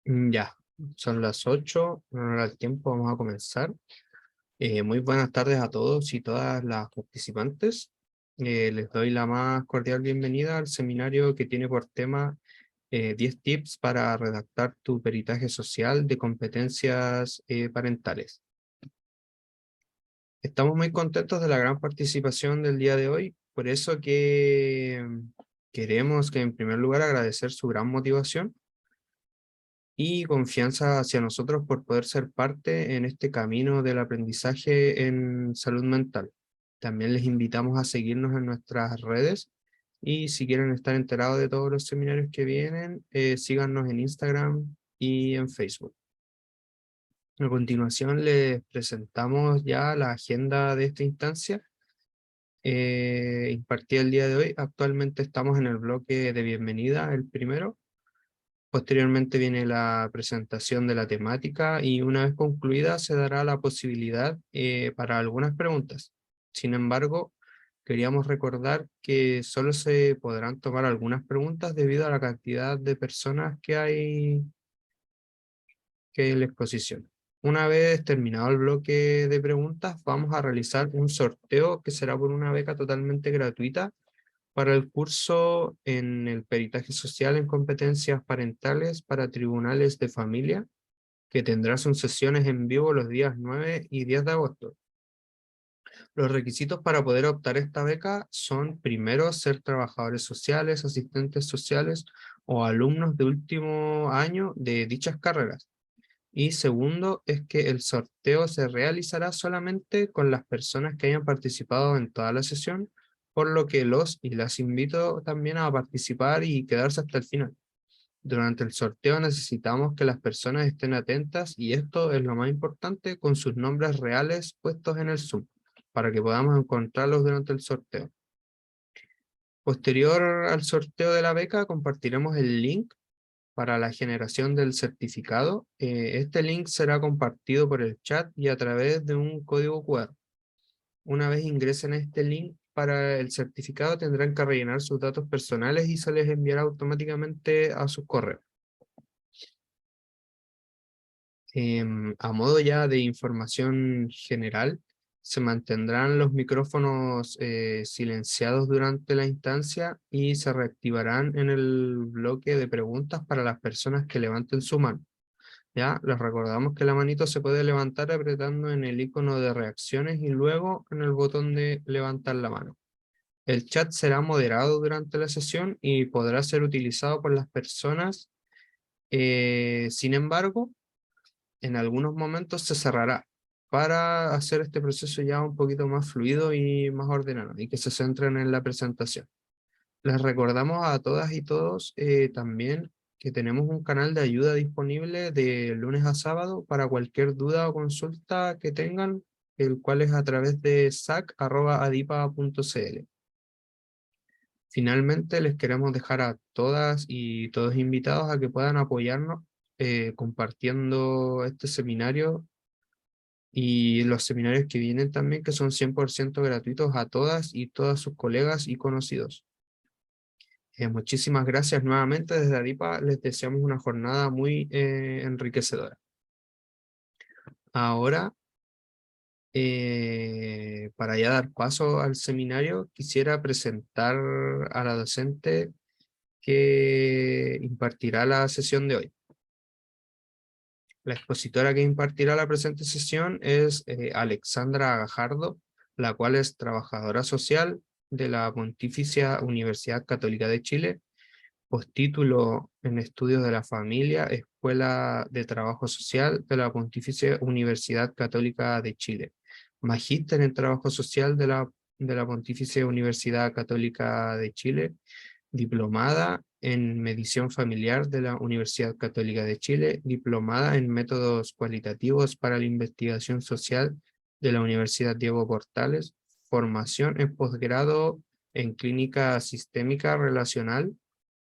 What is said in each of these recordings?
Ya, son las 8, no nos da el tiempo, vamos a comenzar. Muy buenas tardes a todos y todas las participantes. Les doy la más cordial bienvenida al seminario que tiene por tema 10 tips para redactar tu peritaje social de competencias parentales. Estamos muy contentos de la gran participación del día de hoy, por eso que queremos que en primer lugar agradecer su gran motivación y confianza hacia nosotros por poder ser parte en este camino del aprendizaje en salud mental. También les invitamos a seguirnos en nuestras redes y si quieren estar enterados de todos los seminarios que vienen, síganos en Instagram y en Facebook. A continuación les presentamos ya la agenda de esta instancia impartida el día de hoy. Actualmente estamos en el bloque de bienvenida, el primero. Posteriormente viene la presentación de la temática y una vez concluida se dará la posibilidad para algunas preguntas. Sin embargo, queríamos recordar que solo se podrán tomar algunas preguntas debido a la cantidad de personas que hay en la exposición. Una vez terminado el bloque de preguntas, vamos a realizar un sorteo que será por una beca totalmente gratuita para el curso en el peritaje social en competencias parentales para tribunales de familia, que tendrá sus sesiones en vivo los días 9 y 10 de agosto. Los requisitos para poder optar esta beca son, primero, ser trabajadores sociales, asistentes sociales o alumnos de último año de dichas carreras. Y segundo, es que el sorteo se realizará solamente con las personas que hayan participado en toda la sesión, por lo que los y las invito también a participar y quedarse hasta el final. Durante el sorteo necesitamos que las personas estén atentas y esto es lo más importante con sus nombres reales puestos en el Zoom, para que podamos encontrarlos durante el sorteo. Posterior al sorteo de la beca compartiremos el link para la generación del certificado. Este link será compartido por el chat y a través de un código QR. Una vez ingresen a este link para el certificado tendrán que rellenar sus datos personales y se les enviará automáticamente a sus correos. A modo ya de información general, se mantendrán los micrófonos silenciados durante la instancia y se reactivarán en el bloque de preguntas para las personas que levanten su mano. Ya, les recordamos que la manito se puede levantar apretando en el icono de reacciones y luego en el botón de levantar la mano. El chat será moderado durante la sesión y podrá ser utilizado por las personas. Sin embargo, en algunos momentos se cerrará para hacer este proceso ya un poquito más fluido y más ordenado y que se centren en la presentación. Les recordamos a todas y todos también que tenemos un canal de ayuda disponible de lunes a sábado para cualquier duda o consulta que tengan, el cual es a través de sac@adipa.cl. Finalmente, les queremos dejar a todas y todos invitados a que puedan apoyarnos compartiendo este seminario y los seminarios que vienen también, que son 100% gratuitos a todas y todas sus colegas y conocidos. Muchísimas gracias nuevamente desde ADIPA, les deseamos una jornada muy enriquecedora. Ahora, para ya dar paso al seminario, quisiera presentar a la docente que impartirá la sesión de hoy. La expositora que impartirá la presente sesión es Alexandra Gajardo, la cual es trabajadora social de la Pontificia Universidad Católica de Chile, postítulo en Estudios de la Familia, Escuela de Trabajo Social de la Pontificia Universidad Católica de Chile, magíster en Trabajo Social de la Pontificia Universidad Católica de Chile, diplomada en Medición Familiar de la Universidad Católica de Chile, diplomada en Métodos Cualitativos para la Investigación Social de la Universidad Diego Portales, formación en posgrado en Clínica Sistémica Relacional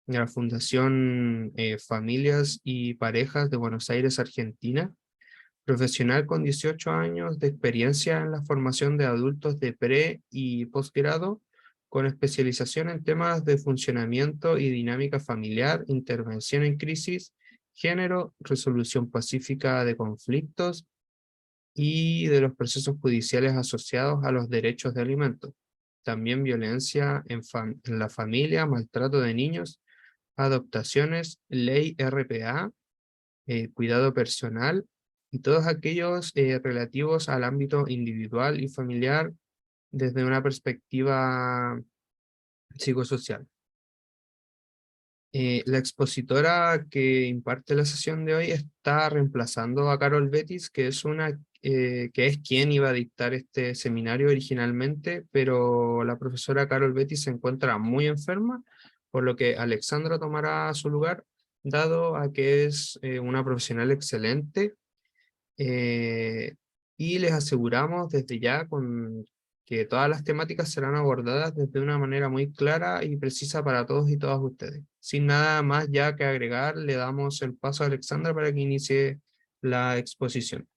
de la Fundación Familias y Parejas de Buenos Aires, Argentina, profesional con 18 años de experiencia en la formación de adultos de pre y posgrado, con especialización en temas de funcionamiento y dinámica familiar, intervención en crisis género, resolución pacífica de conflictos y de los procesos judiciales asociados a los derechos de alimentos. También violencia en la familia, maltrato de niños, adoptaciones, ley RPA, cuidado personal y todos aquellos relativos al ámbito individual y familiar desde una perspectiva psicosocial. La expositora que imparte la sesión de hoy está reemplazando a Carol Betis, que es quien iba a dictar este seminario originalmente, pero la profesora Carol Betis se encuentra muy enferma, por lo que Alexandra tomará su lugar, dado a que es una profesional excelente, eh, y les aseguramos desde ya que todas las temáticas serán abordadas desde una manera muy clara y precisa para todos y todas ustedes. Sin nada más ya que agregar, le damos el paso a Alexandra para que inicie la exposición.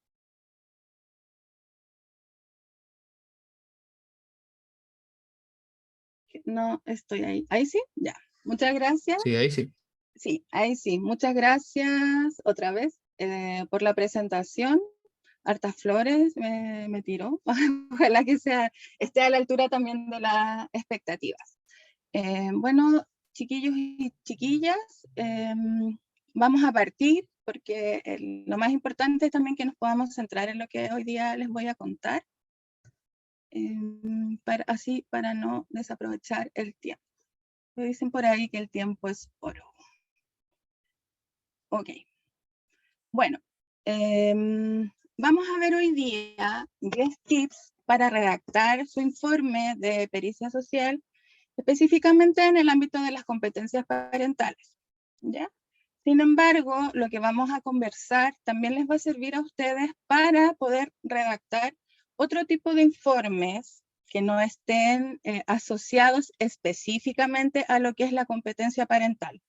No estoy ahí. ¿Ahí sí? Ya. Muchas gracias. Sí, ahí sí. Sí, ahí sí. Muchas gracias otra vez por la presentación. Hartas flores me tiró. Ojalá que esté a la altura también de las expectativas. Bueno, chiquillos y chiquillas, vamos a partir porque lo más importante es también que nos podamos centrar en lo que hoy día les voy a contar, para no desaprovechar el tiempo. Me dicen por ahí que el tiempo es oro. Ok. Bueno, vamos a ver hoy día 10 tips para redactar su informe de pericia social, específicamente en el ámbito de las competencias parentales, ¿ya? Sin embargo, lo que vamos a conversar también les va a servir a ustedes para poder redactar otro tipo de informes que no estén asociados específicamente a lo que es la competencia parental,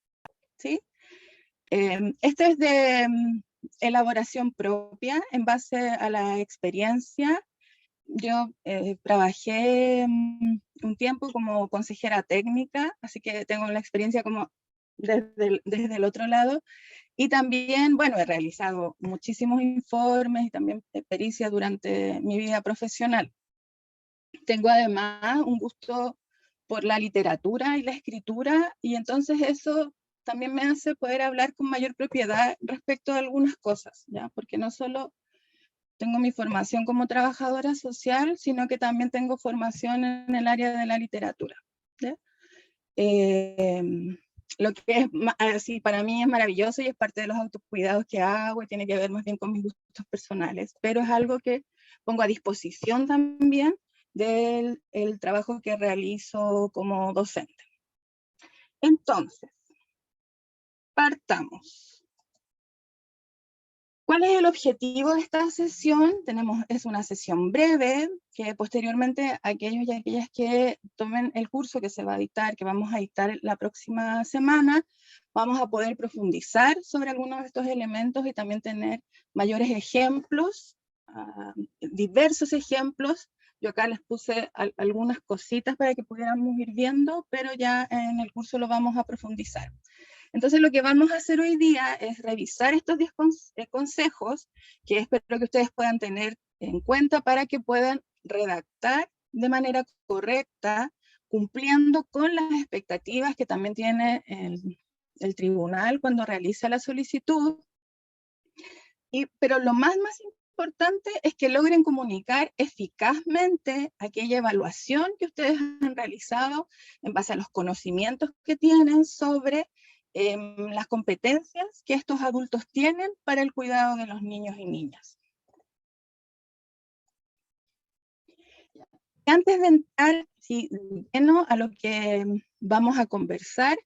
¿sí? Esto es de elaboración propia en base a la experiencia. Yo trabajé un tiempo como consejera técnica, así que tengo la experiencia como desde el otro lado. Y también, bueno, he realizado muchísimos informes y también pericia durante mi vida profesional. Tengo además un gusto por la literatura y la escritura, y entonces eso también me hace poder hablar con mayor propiedad respecto a algunas cosas, ¿ya? Porque no solo tengo mi formación como trabajadora social, sino que también tengo formación en el área de la literatura, ¿ya? Lo que es así para mí es maravilloso y es parte de los autocuidados que hago y tiene que ver más bien con mis gustos personales, pero es algo que pongo a disposición también del el trabajo que realizo como docente. Entonces, partamos. ¿Cuál es el objetivo de esta sesión? Es una sesión breve, que posteriormente aquellos y aquellas que tomen el curso que se va a dictar, que vamos a dictar la próxima semana, vamos a poder profundizar sobre algunos de estos elementos y también tener mayores ejemplos, diversos ejemplos. Yo acá les puse algunas cositas para que pudiéramos ir viendo, pero ya en el curso lo vamos a profundizar. Entonces lo que vamos a hacer hoy día es revisar estos 10 consejos que espero que ustedes puedan tener en cuenta para que puedan redactar de manera correcta, cumpliendo con las expectativas que también tiene el tribunal cuando realiza la solicitud. Pero lo más importante es que logren comunicar eficazmente aquella evaluación que ustedes han realizado en base a los conocimientos que tienen sobre las competencias que estos adultos tienen para el cuidado de los niños y niñas. Antes de entrar a lo que vamos a conversar,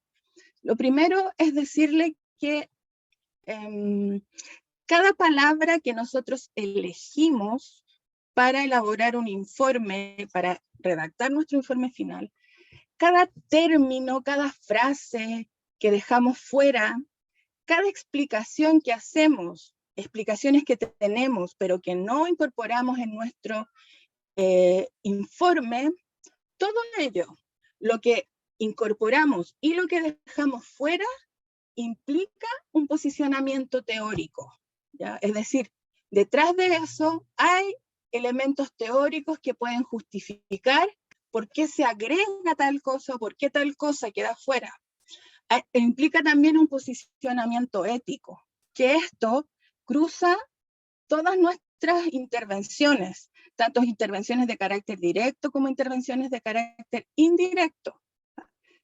lo primero es decirle que cada palabra que nosotros elegimos para elaborar un informe, para redactar nuestro informe final, cada término, cada frase que dejamos fuera, cada explicación que hacemos, explicaciones que tenemos, pero que no incorporamos en nuestro informe, todo ello, lo que incorporamos y lo que dejamos fuera, implica un posicionamiento teórico, ¿ya? Es decir, detrás de eso hay elementos teóricos que pueden justificar por qué se agrega tal cosa, por qué tal cosa queda fuera. Implica también un posicionamiento ético, que esto cruza todas nuestras intervenciones, tanto intervenciones de carácter directo como intervenciones de carácter indirecto.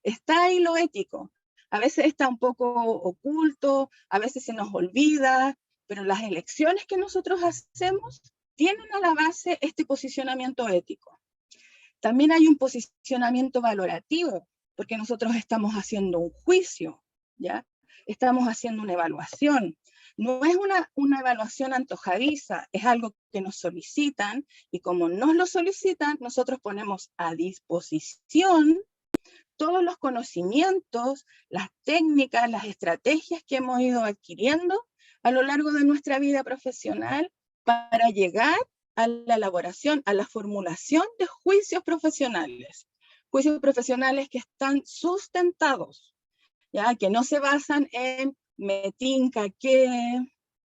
Está ahí lo ético. A veces está un poco oculto, a veces se nos olvida, pero las elecciones que nosotros hacemos tienen a la base este posicionamiento ético. También hay un posicionamiento valorativo, porque nosotros estamos haciendo un juicio, ¿ya? Estamos haciendo una evaluación. No es una evaluación antojadiza, es algo que nos solicitan, y como nos lo solicitan, nosotros ponemos a disposición todos los conocimientos, las técnicas, las estrategias que hemos ido adquiriendo a lo largo de nuestra vida profesional para llegar a la elaboración, a la formulación de juicios profesionales que están sustentados, ¿ya? Que no se basan en me tinca que,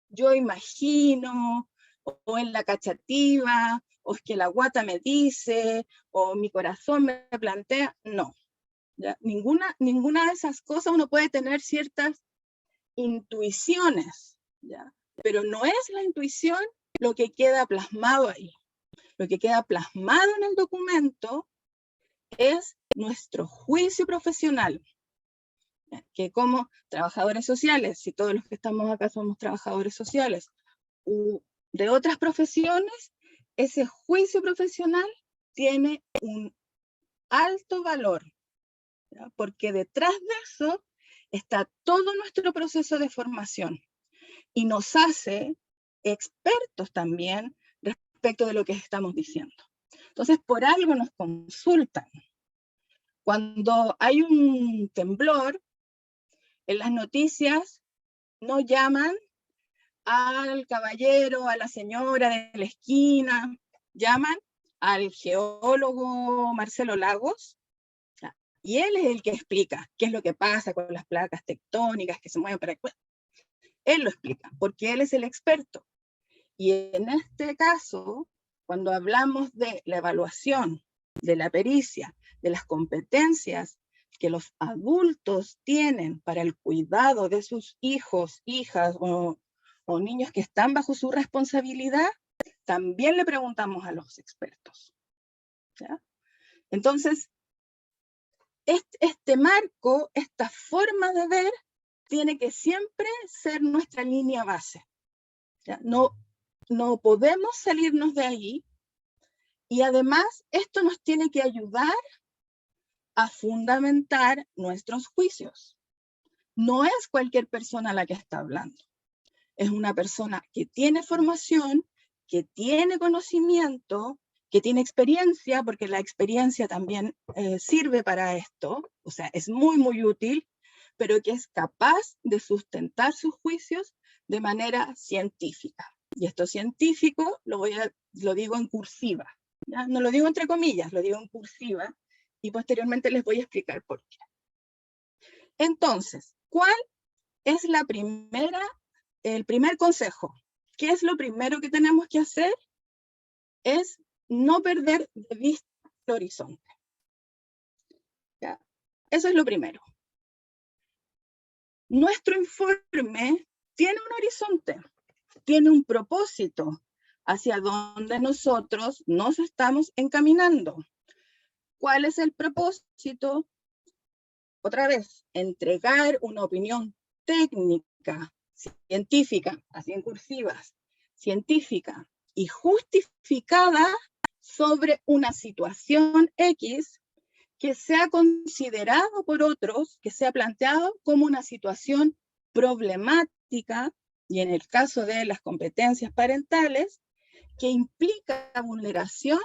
yo imagino, o en la cachativa, o es que la guata me dice, o mi corazón me plantea, no. ¿Ya? Ninguna de esas cosas. Uno puede tener ciertas intuiciones, ¿ya? Pero no es la intuición lo que queda plasmado ahí. Lo que queda plasmado en el documento es nuestro juicio profesional, ¿ya? Que como trabajadores sociales, si todos los que estamos acá somos trabajadores sociales, u de otras profesiones, ese juicio profesional tiene un alto valor, ¿ya? Porque detrás de eso está todo nuestro proceso de formación y nos hace expertos también respecto de lo que estamos diciendo. Entonces, por algo nos consultan. Cuando hay un temblor, en las noticias no llaman al caballero, a la señora de la esquina, llaman al geólogo Marcelo Lagos, y él es el que explica qué es lo que pasa con las placas tectónicas que se mueven para... Él lo explica, porque él es el experto. Y en este caso, cuando hablamos de la evaluación, de la pericia, de las competencias que los adultos tienen para el cuidado de sus hijos, hijas o niños que están bajo su responsabilidad, también le preguntamos a los expertos, ¿ya? Entonces, este marco, esta forma de ver, tiene que siempre ser nuestra línea base, ¿ya? No podemos salirnos de ahí, y además esto nos tiene que ayudar a fundamentar nuestros juicios. No es cualquier persona la que está hablando, es una persona que tiene formación, que tiene conocimiento, que tiene experiencia, porque la experiencia también sirve para esto, o sea, es muy, muy útil, pero que es capaz de sustentar sus juicios de manera científica. Y esto científico lo digo en cursiva, ¿ya? No lo digo entre comillas, lo digo en cursiva, y posteriormente les voy a explicar por qué. Entonces, ¿cuál es el primer consejo? ¿Qué es lo primero que tenemos que hacer? Es no perder de vista el horizonte, ¿ya? Eso es lo primero. Nuestro informe tiene un horizonte, tiene un propósito hacia donde nosotros nos estamos encaminando. ¿Cuál es el propósito? Otra vez, entregar una opinión técnica, científica, así en cursivas, científica y justificada sobre una situación X que sea considerado por otros, que sea planteado como una situación problemática, y en el caso de las competencias parentales, que implica vulneración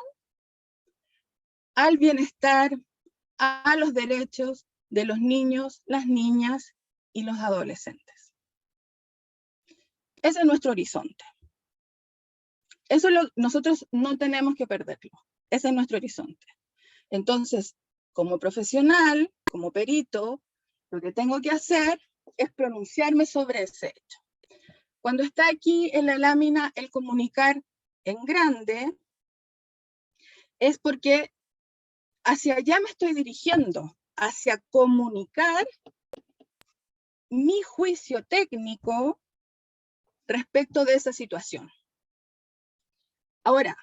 al bienestar, a los derechos de los niños, las niñas y los adolescentes. Ese es nuestro horizonte. Nosotros no tenemos que perderlo. Ese es nuestro horizonte. Entonces, como profesional, como perito, lo que tengo que hacer es pronunciarme sobre ese hecho. Cuando está aquí en la lámina el comunicar en grande, es porque hacia allá me estoy dirigiendo, hacia comunicar mi juicio técnico respecto de esa situación. Ahora,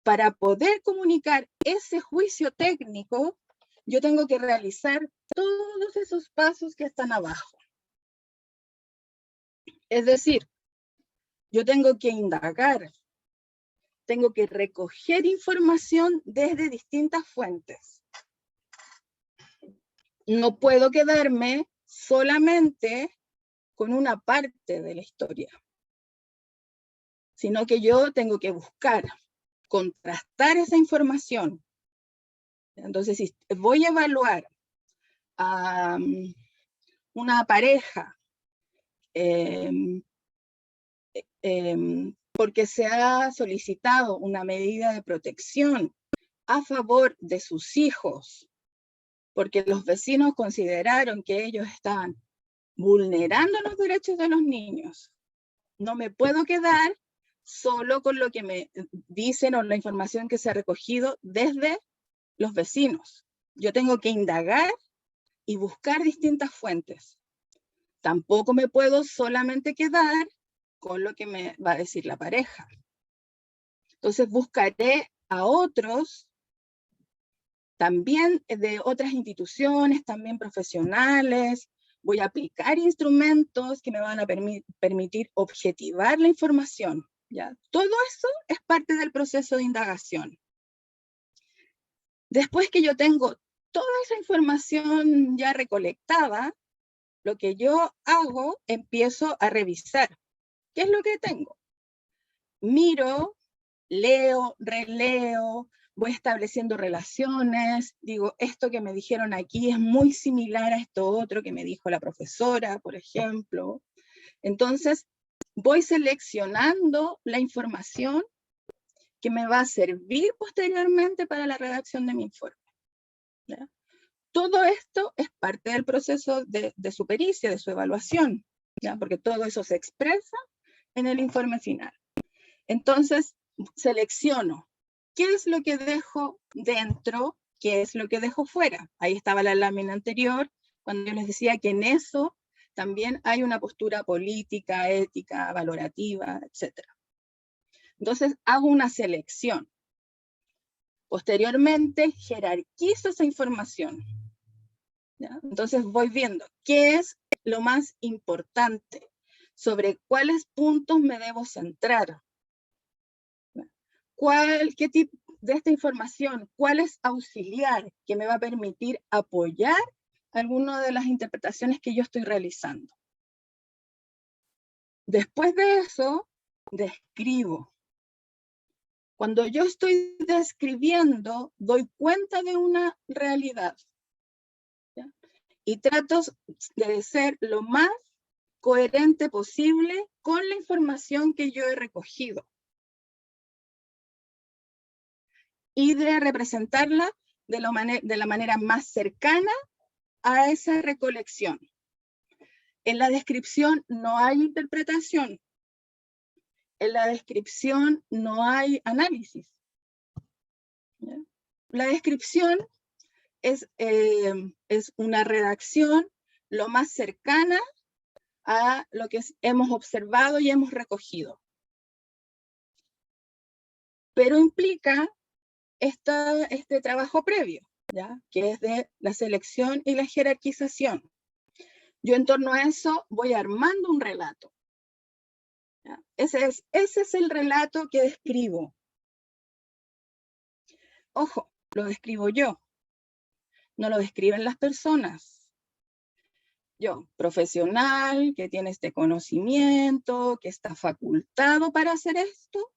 para poder comunicar ese juicio técnico, yo tengo que realizar todos esos pasos que están abajo. Es decir, yo tengo que indagar, tengo que recoger información desde distintas fuentes. No puedo quedarme solamente con una parte de la historia, sino que yo tengo que buscar, contrastar esa información. Entonces, si voy a evaluar a una pareja porque se ha solicitado una medida de protección a favor de sus hijos, porque los vecinos consideraron que ellos estaban vulnerando los derechos de los niños, no me puedo quedar solo con lo que me dicen o la información que se ha recogido desde los vecinos. Yo tengo que indagar y buscar distintas fuentes. Tampoco me puedo solamente quedar con lo que me va a decir la pareja. Entonces buscaré a otros, también de otras instituciones, también profesionales. Voy a aplicar instrumentos que me van a permitir objetivar la información, ¿ya? Todo eso es parte del proceso de indagación. Después que yo tengo toda esa información ya recolectada, lo que yo hago, empiezo a revisar. ¿Qué es lo que tengo? Miro, leo, releo, voy estableciendo relaciones, digo, esto que me dijeron aquí es muy similar a esto otro que me dijo la profesora, por ejemplo. Entonces, voy seleccionando la información que me va a servir posteriormente para la redacción de mi informe, ¿ya? Todo esto es parte del proceso de su pericia, de su evaluación, ¿ya? Porque todo eso se expresa en el informe final. Entonces, selecciono qué es lo que dejo dentro, qué es lo que dejo fuera. Ahí estaba la lámina anterior, cuando yo les decía que en eso también hay una postura política, ética, valorativa, etc. Entonces, hago una selección. Posteriormente, jerarquizo esa información, ¿ya? Entonces, voy viendo qué es lo más importante, sobre cuáles puntos me debo centrar. ¿Qué tipo de esta información, cuál es auxiliar que me va a permitir apoyar alguna de las interpretaciones que yo estoy realizando? Después de eso, describo. Cuando yo estoy describiendo, doy cuenta de una realidad, ¿ya? Y trato de ser lo más coherente posible con la información que yo he recogido y de representarla de la manera más cercana a esa recolección. En la descripción no hay interpretación. En la descripción no hay análisis, ¿ya? La descripción es una redacción lo más cercana a lo que hemos observado y hemos recogido. Pero implica este trabajo previo, ¿ya? Que es de la selección y la jerarquización. Yo en torno a eso voy armando un relato, ¿ya? Ese es el relato que describo. Ojo, lo describo yo, no lo describen las personas. Yo, profesional, que tiene este conocimiento, que está facultado para hacer esto,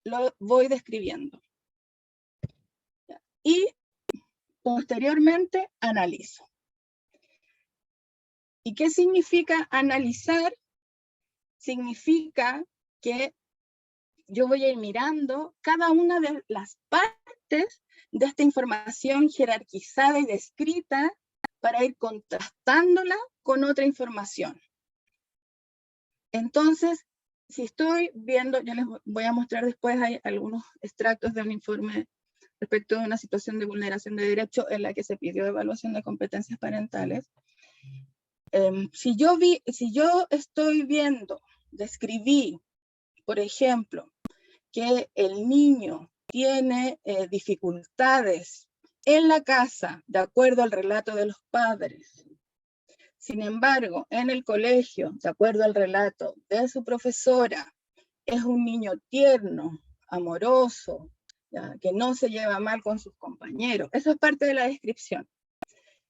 lo voy describiendo. Y posteriormente analizo. ¿Y qué significa analizar? Significa que yo voy a ir mirando cada una de las partes de esta información jerarquizada y descrita para ir contrastándola con otra información. Entonces, si estoy viendo, yo les voy a mostrar después, hay algunos extractos de un informe respecto de una situación de vulneración de derecho en la que se pidió evaluación de competencias parentales. Si yo estoy viendo, describí, por ejemplo, que el niño tiene dificultades en la casa, de acuerdo al relato de los padres. Sin embargo, en el colegio, de acuerdo al relato de su profesora, es un niño tierno, amoroso, ¿ya? Que no se lleva mal con sus compañeros. Eso es parte de la descripción.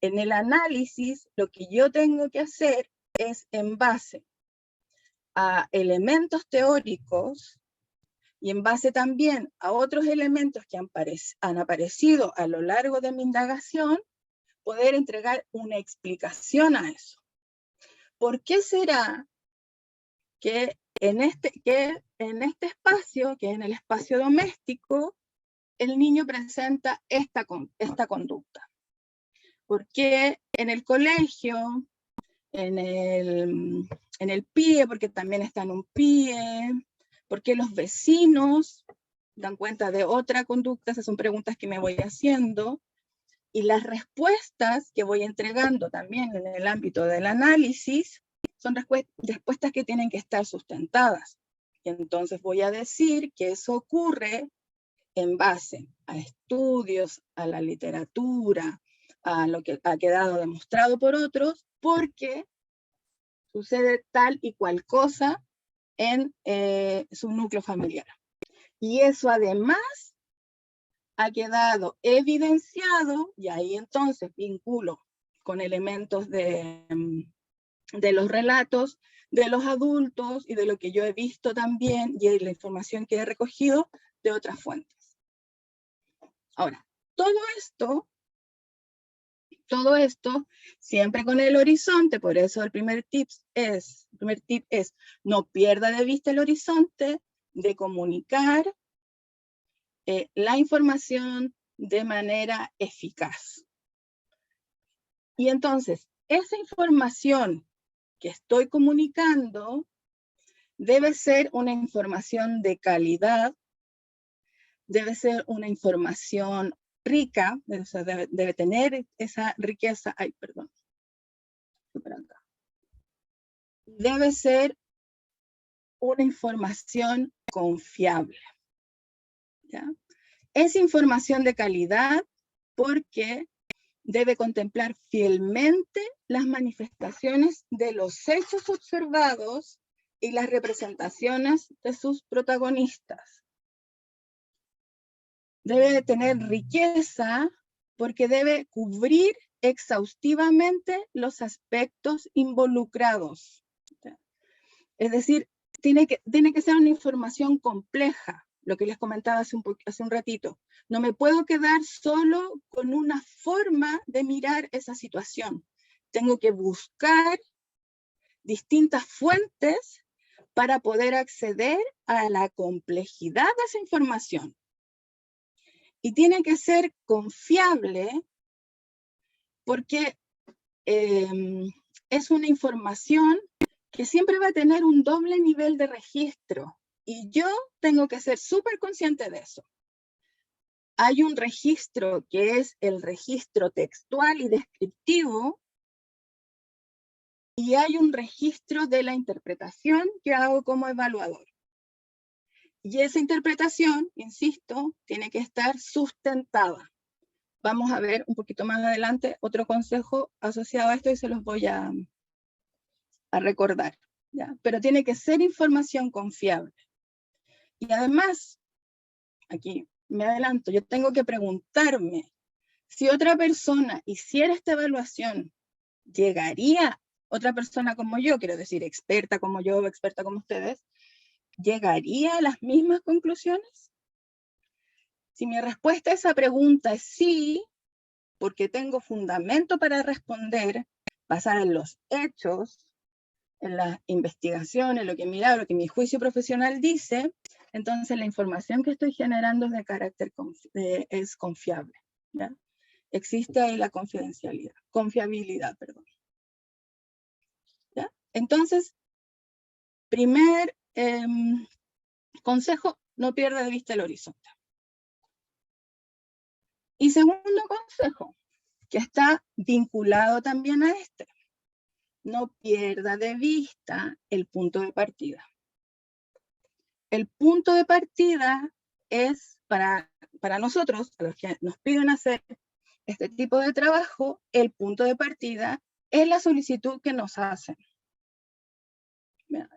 En el análisis, lo que yo tengo que hacer es, en base a elementos teóricos y en base también a otros elementos que han aparecido a lo largo de mi indagación, poder entregar una explicación a eso. ¿Por qué será que en este espacio, que en el espacio doméstico, el niño presenta esta conducta? ¿Por qué en el colegio, en el PIE, porque también está en un PIE? ¿Por qué los vecinos dan cuenta de otra conducta? Esas son preguntas que me voy haciendo. Y las respuestas que voy entregando también en el ámbito del análisis son respuestas que tienen que estar sustentadas. Y entonces voy a decir que eso ocurre en base a estudios, a la literatura, a lo que ha quedado demostrado por otros, porque sucede tal y cual cosa en su núcleo familiar. Y eso además ha quedado evidenciado, y ahí entonces vinculo con elementos de los relatos de los adultos y de lo que yo he visto también, y la información que he recogido de otras fuentes. Ahora, todo esto siempre con el horizonte, por eso el primer tip es no pierda de vista el horizonte de comunicar la información de manera eficaz. Y entonces, esa información que estoy comunicando debe ser una información de calidad, debe ser una información rica, o sea, debe tener esa riqueza, debe ser una información confiable, ¿ya? Es información de calidad porque debe contemplar fielmente las manifestaciones de los hechos observados y las representaciones de sus protagonistas. Debe tener riqueza porque debe cubrir exhaustivamente los aspectos involucrados. Es decir, tiene que ser una información compleja, lo que les comentaba hace un ratito. No me puedo quedar solo con una forma de mirar esa situación. Tengo que buscar distintas fuentes para poder acceder a la complejidad de esa información. Y tiene que ser confiable porque es una información que siempre va a tener un doble nivel de registro. Y yo tengo que ser súper consciente de eso. Hay un registro que es el registro textual y descriptivo, y hay un registro de la interpretación que hago como evaluador. Y esa interpretación, insisto, tiene que estar sustentada. Vamos a ver un poquito más adelante otro consejo asociado a esto y se los voy a recordar, ¿ya? Pero tiene que ser información confiable. Y además, aquí me adelanto, yo tengo que preguntarme si otra persona hiciera esta evaluación, ¿llegaría otra persona como yo, quiero decir, experta como yo, experta como ustedes, llegaría a las mismas conclusiones? Si mi respuesta a esa pregunta es sí, porque tengo fundamento para responder, basada en los hechos, en la investigación, en lo que he mirado, lo que mi juicio profesional dice, entonces la información que estoy generando es de carácter es confiable, ¿ya? existe ahí la confiabilidad, perdón. ¿Ya? Entonces, primer consejo, no pierda de vista el horizonte. Y segundo consejo, que está vinculado también a este, no pierda de vista el punto de partida. El punto de partida es para nosotros, a los que nos piden hacer este tipo de trabajo, el punto de partida es la solicitud que nos hacen.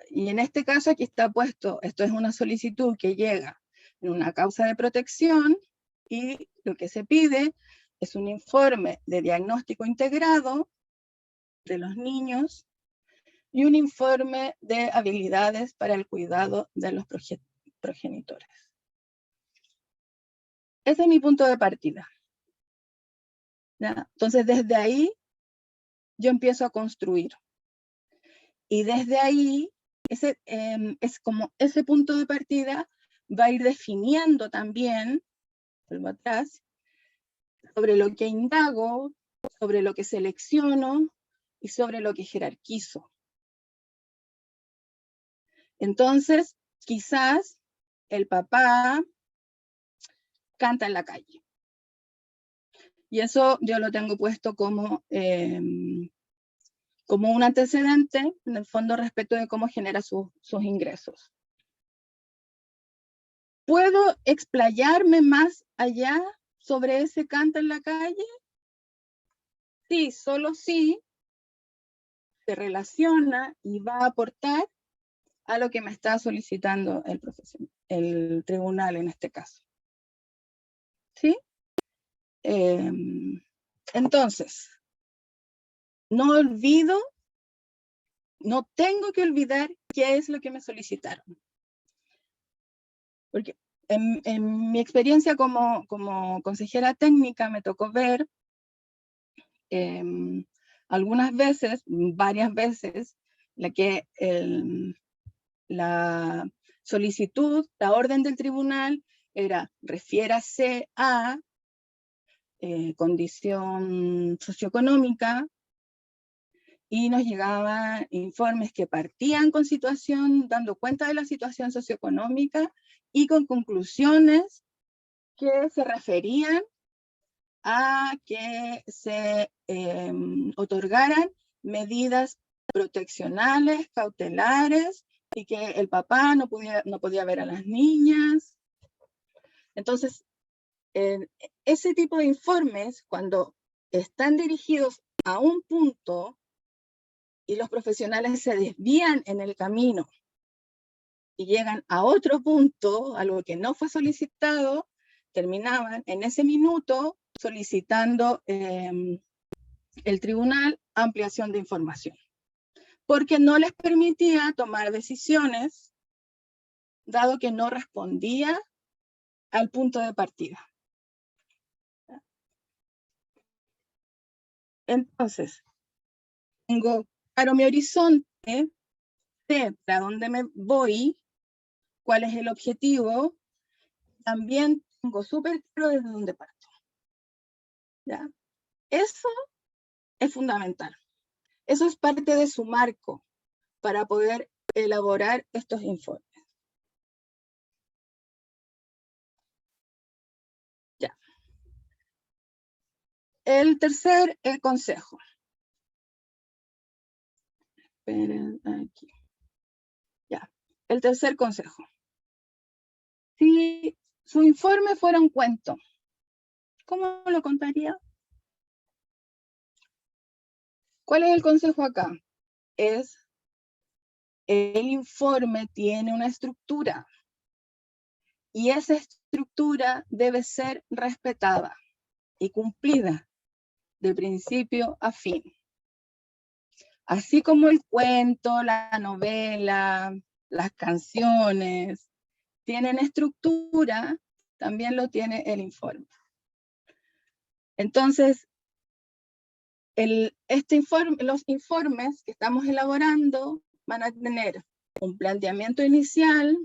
Y en este caso aquí está puesto, esto es una solicitud que llega en una causa de protección y lo que se pide es un informe de diagnóstico integrado de los niños y un informe de habilidades para el cuidado de los progenitores. Ese es mi punto de partida. ¿Ya? Entonces, desde ahí, yo empiezo a construir. Y desde ahí, es como ese punto de partida va a ir definiendo también, vuelvo atrás, sobre lo que indago, sobre lo que selecciono y sobre lo que jerarquizo. Entonces, quizás el papá canta en la calle. Y eso yo lo tengo puesto como un antecedente, en el fondo, respecto de cómo genera sus ingresos. ¿Puedo explayarme más allá sobre ese canta en la calle? Sí, solo sí se relaciona y va a aportar a lo que me está solicitando el tribunal en este caso. ¿Sí? Entonces, no tengo que olvidar qué es lo que me solicitaron. Porque en mi experiencia como consejera técnica me tocó ver algunas veces, varias veces, la solicitud, la orden del tribunal era refiérase a condición socioeconómica, y nos llegaban informes que partían con dando cuenta de la situación socioeconómica y con conclusiones que se referían a que se otorgaran medidas proteccionales, cautelares, y que el papá no podía ver a las niñas. Entonces, ese tipo de informes, cuando están dirigidos a un punto y los profesionales se desvían en el camino y llegan a otro punto, algo que no fue solicitado, terminaban en ese minuto solicitando el tribunal ampliación de información, porque no les permitía tomar decisiones, dado que no respondía al punto de partida. Entonces, tengo claro mi horizonte, sé para dónde me voy, cuál es el objetivo, también tengo súper claro desde dónde parto. ¿Ya? Eso es fundamental. Eso es parte de su marco para poder elaborar estos informes. Ya. El tercer consejo. Esperen aquí. Ya. El tercer consejo. Si su informe fuera un cuento, ¿cómo lo contaría? ¿Cuál es el consejo acá? El informe tiene una estructura y esa estructura debe ser respetada y cumplida de principio a fin. Así como el cuento, la novela, las canciones tienen estructura, también lo tiene el informe. Entonces, los informes que estamos elaborando van a tener un planteamiento inicial,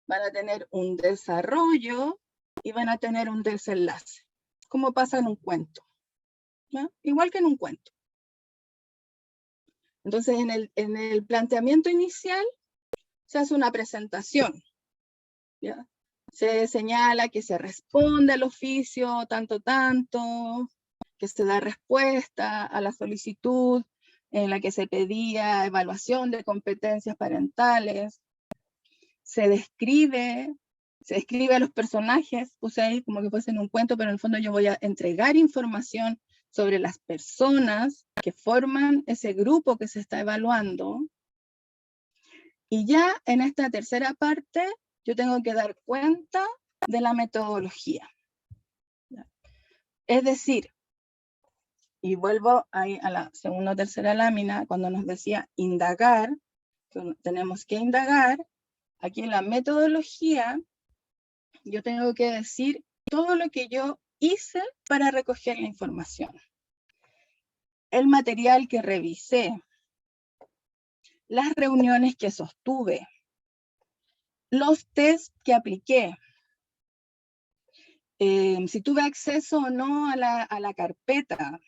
van a tener un desarrollo y van a tener un desenlace. como pasa en un cuento, ¿ya? Igual que en un cuento. Entonces, en el planteamiento inicial se hace una presentación, ¿ya? Se señala que se responde al oficio tanto, que se da respuesta a la solicitud en la que se pedía evaluación de competencias parentales, se describe a los personajes, puse ahí como que fuese en un cuento, pero en el fondo yo voy a entregar información sobre las personas que forman ese grupo que se está evaluando. Y ya en esta tercera parte, yo tengo que dar cuenta de la metodología. Es decir, y vuelvo ahí a la segunda o tercera lámina, cuando nos decía indagar, tenemos que indagar, aquí en la metodología, yo tengo que decir todo lo que yo hice para recoger la información. El material que revisé, las reuniones que sostuve, los test que apliqué, si tuve acceso o no a la carpeta,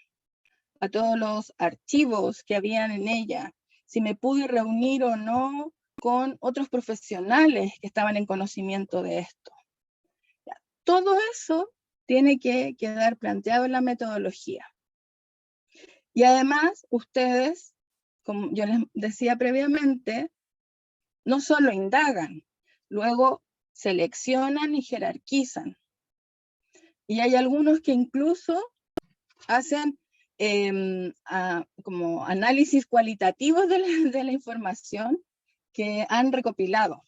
a todos los archivos que habían en ella, si me pude reunir o no con otros profesionales que estaban en conocimiento de esto. Todo eso tiene que quedar planteado en la metodología. Y además, ustedes, como yo les decía previamente, no solo indagan, luego seleccionan y jerarquizan. Y hay algunos que incluso hacen como análisis cualitativos de la información que han recopilado.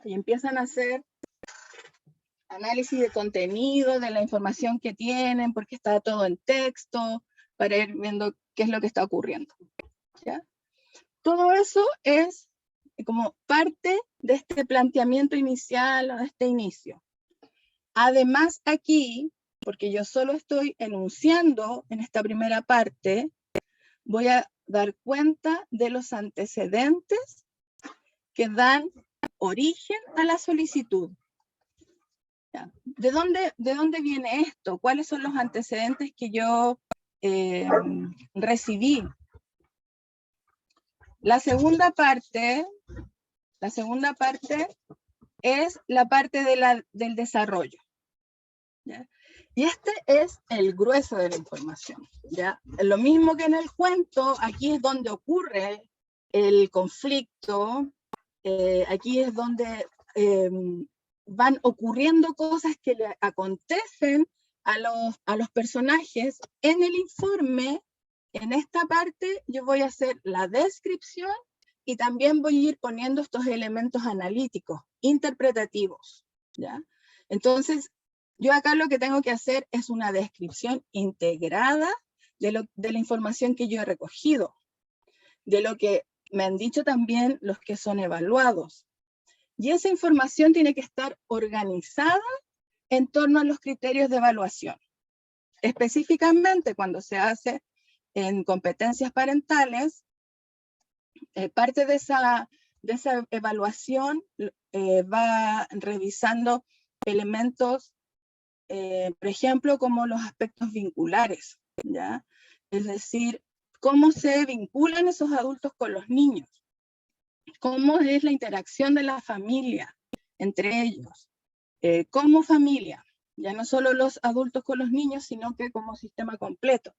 Y empiezan a hacer análisis de contenido, de la información que tienen, porque está todo en texto, para ir viendo qué es lo que está ocurriendo. ¿Ya? Todo eso es como parte de este planteamiento inicial o de este inicio. Además aquí, porque yo solo estoy enunciando en esta primera parte, voy a dar cuenta de los antecedentes que dan origen a la solicitud. ¿De dónde viene esto? ¿Cuáles son los antecedentes que yo recibí? La segunda parte es la parte del desarrollo, ¿ya? Y este es el grueso de la información, ¿ya? Lo mismo que en el cuento, aquí es donde ocurre el conflicto, aquí es donde van ocurriendo cosas que le acontecen a los personajes. En el informe, en esta parte, yo voy a hacer la descripción y también voy a ir poniendo estos elementos analíticos, interpretativos, ¿ya? Entonces, yo acá lo que tengo que hacer es una descripción integrada de la información que yo he recogido, de lo que me han dicho también los que son evaluados. Y esa información tiene que estar organizada en torno a los criterios de evaluación. Específicamente cuando se hace en competencias parentales, parte de esa evaluación va revisando elementos, por ejemplo, como los aspectos vinculares, ¿ya? Es decir, cómo se vinculan esos adultos con los niños, cómo es la interacción de la familia entre ellos, como familia, ya no solo los adultos con los niños, sino que como sistema completo.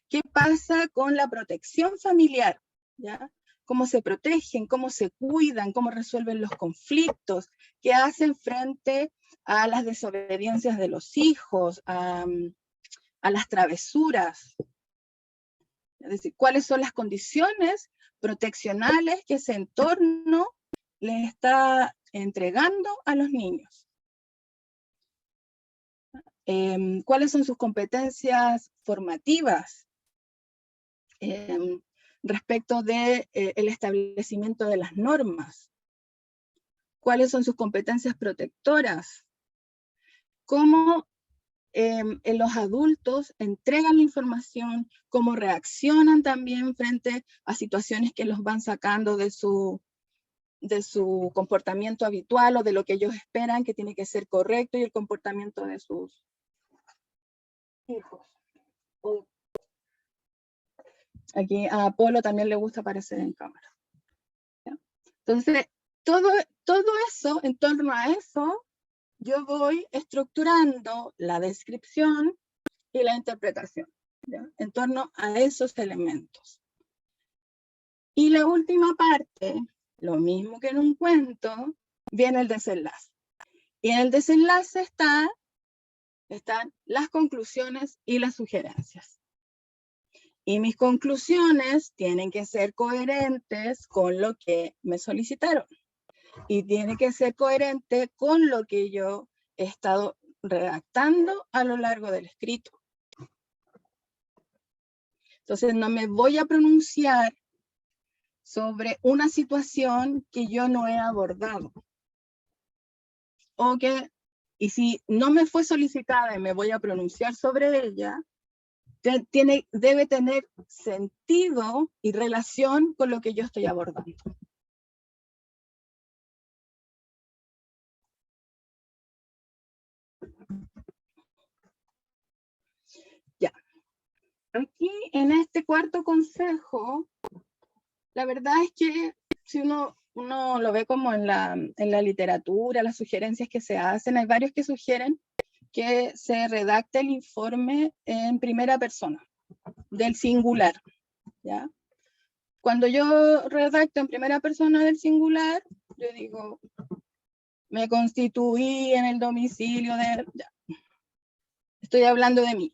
¿Qué pasa con la protección familiar? ¿Ya? ¿Cómo se protegen? ¿Cómo se cuidan? ¿Cómo resuelven los conflictos? ¿Qué hacen frente a las desobediencias de los hijos? A las travesuras. Es decir, ¿cuáles son las condiciones proteccionales que ese entorno les está entregando a los niños? ¿Cuáles son sus competencias formativas respecto del establecimiento de las normas? ¿Cuáles son sus competencias protectoras? ¿Cómo los adultos entregan la información? ¿Cómo reaccionan también frente a situaciones que los van sacando de su comportamiento habitual o de lo que ellos esperan que tiene que ser correcto, y el comportamiento de sus hijos. Aquí a Apolo también le gusta aparecer en cámara. ¿Ya? Entonces, todo eso, en torno a eso, yo voy estructurando la descripción y la interpretación, ¿ya? En torno a esos elementos. Y la última parte, lo mismo que en un cuento, viene el desenlace. Y en el desenlace están las conclusiones y las sugerencias. Y mis conclusiones tienen que ser coherentes con lo que me solicitaron. Y tiene que ser coherente con lo que yo he estado redactando a lo largo del escrito. Entonces no me voy a pronunciar sobre una situación que yo no he abordado. Y si no me fue solicitada y me voy a pronunciar sobre ella, debe tener sentido y relación con lo que yo estoy abordando. Ya. Aquí en este cuarto consejo, la verdad es que si uno lo ve como en la literatura, las sugerencias que se hacen, hay varios que sugieren que se redacte el informe en primera persona, del singular, ¿ya? Cuando yo redacto en primera persona del singular, yo digo, me constituí en el domicilio de... Ya. Estoy hablando de mí.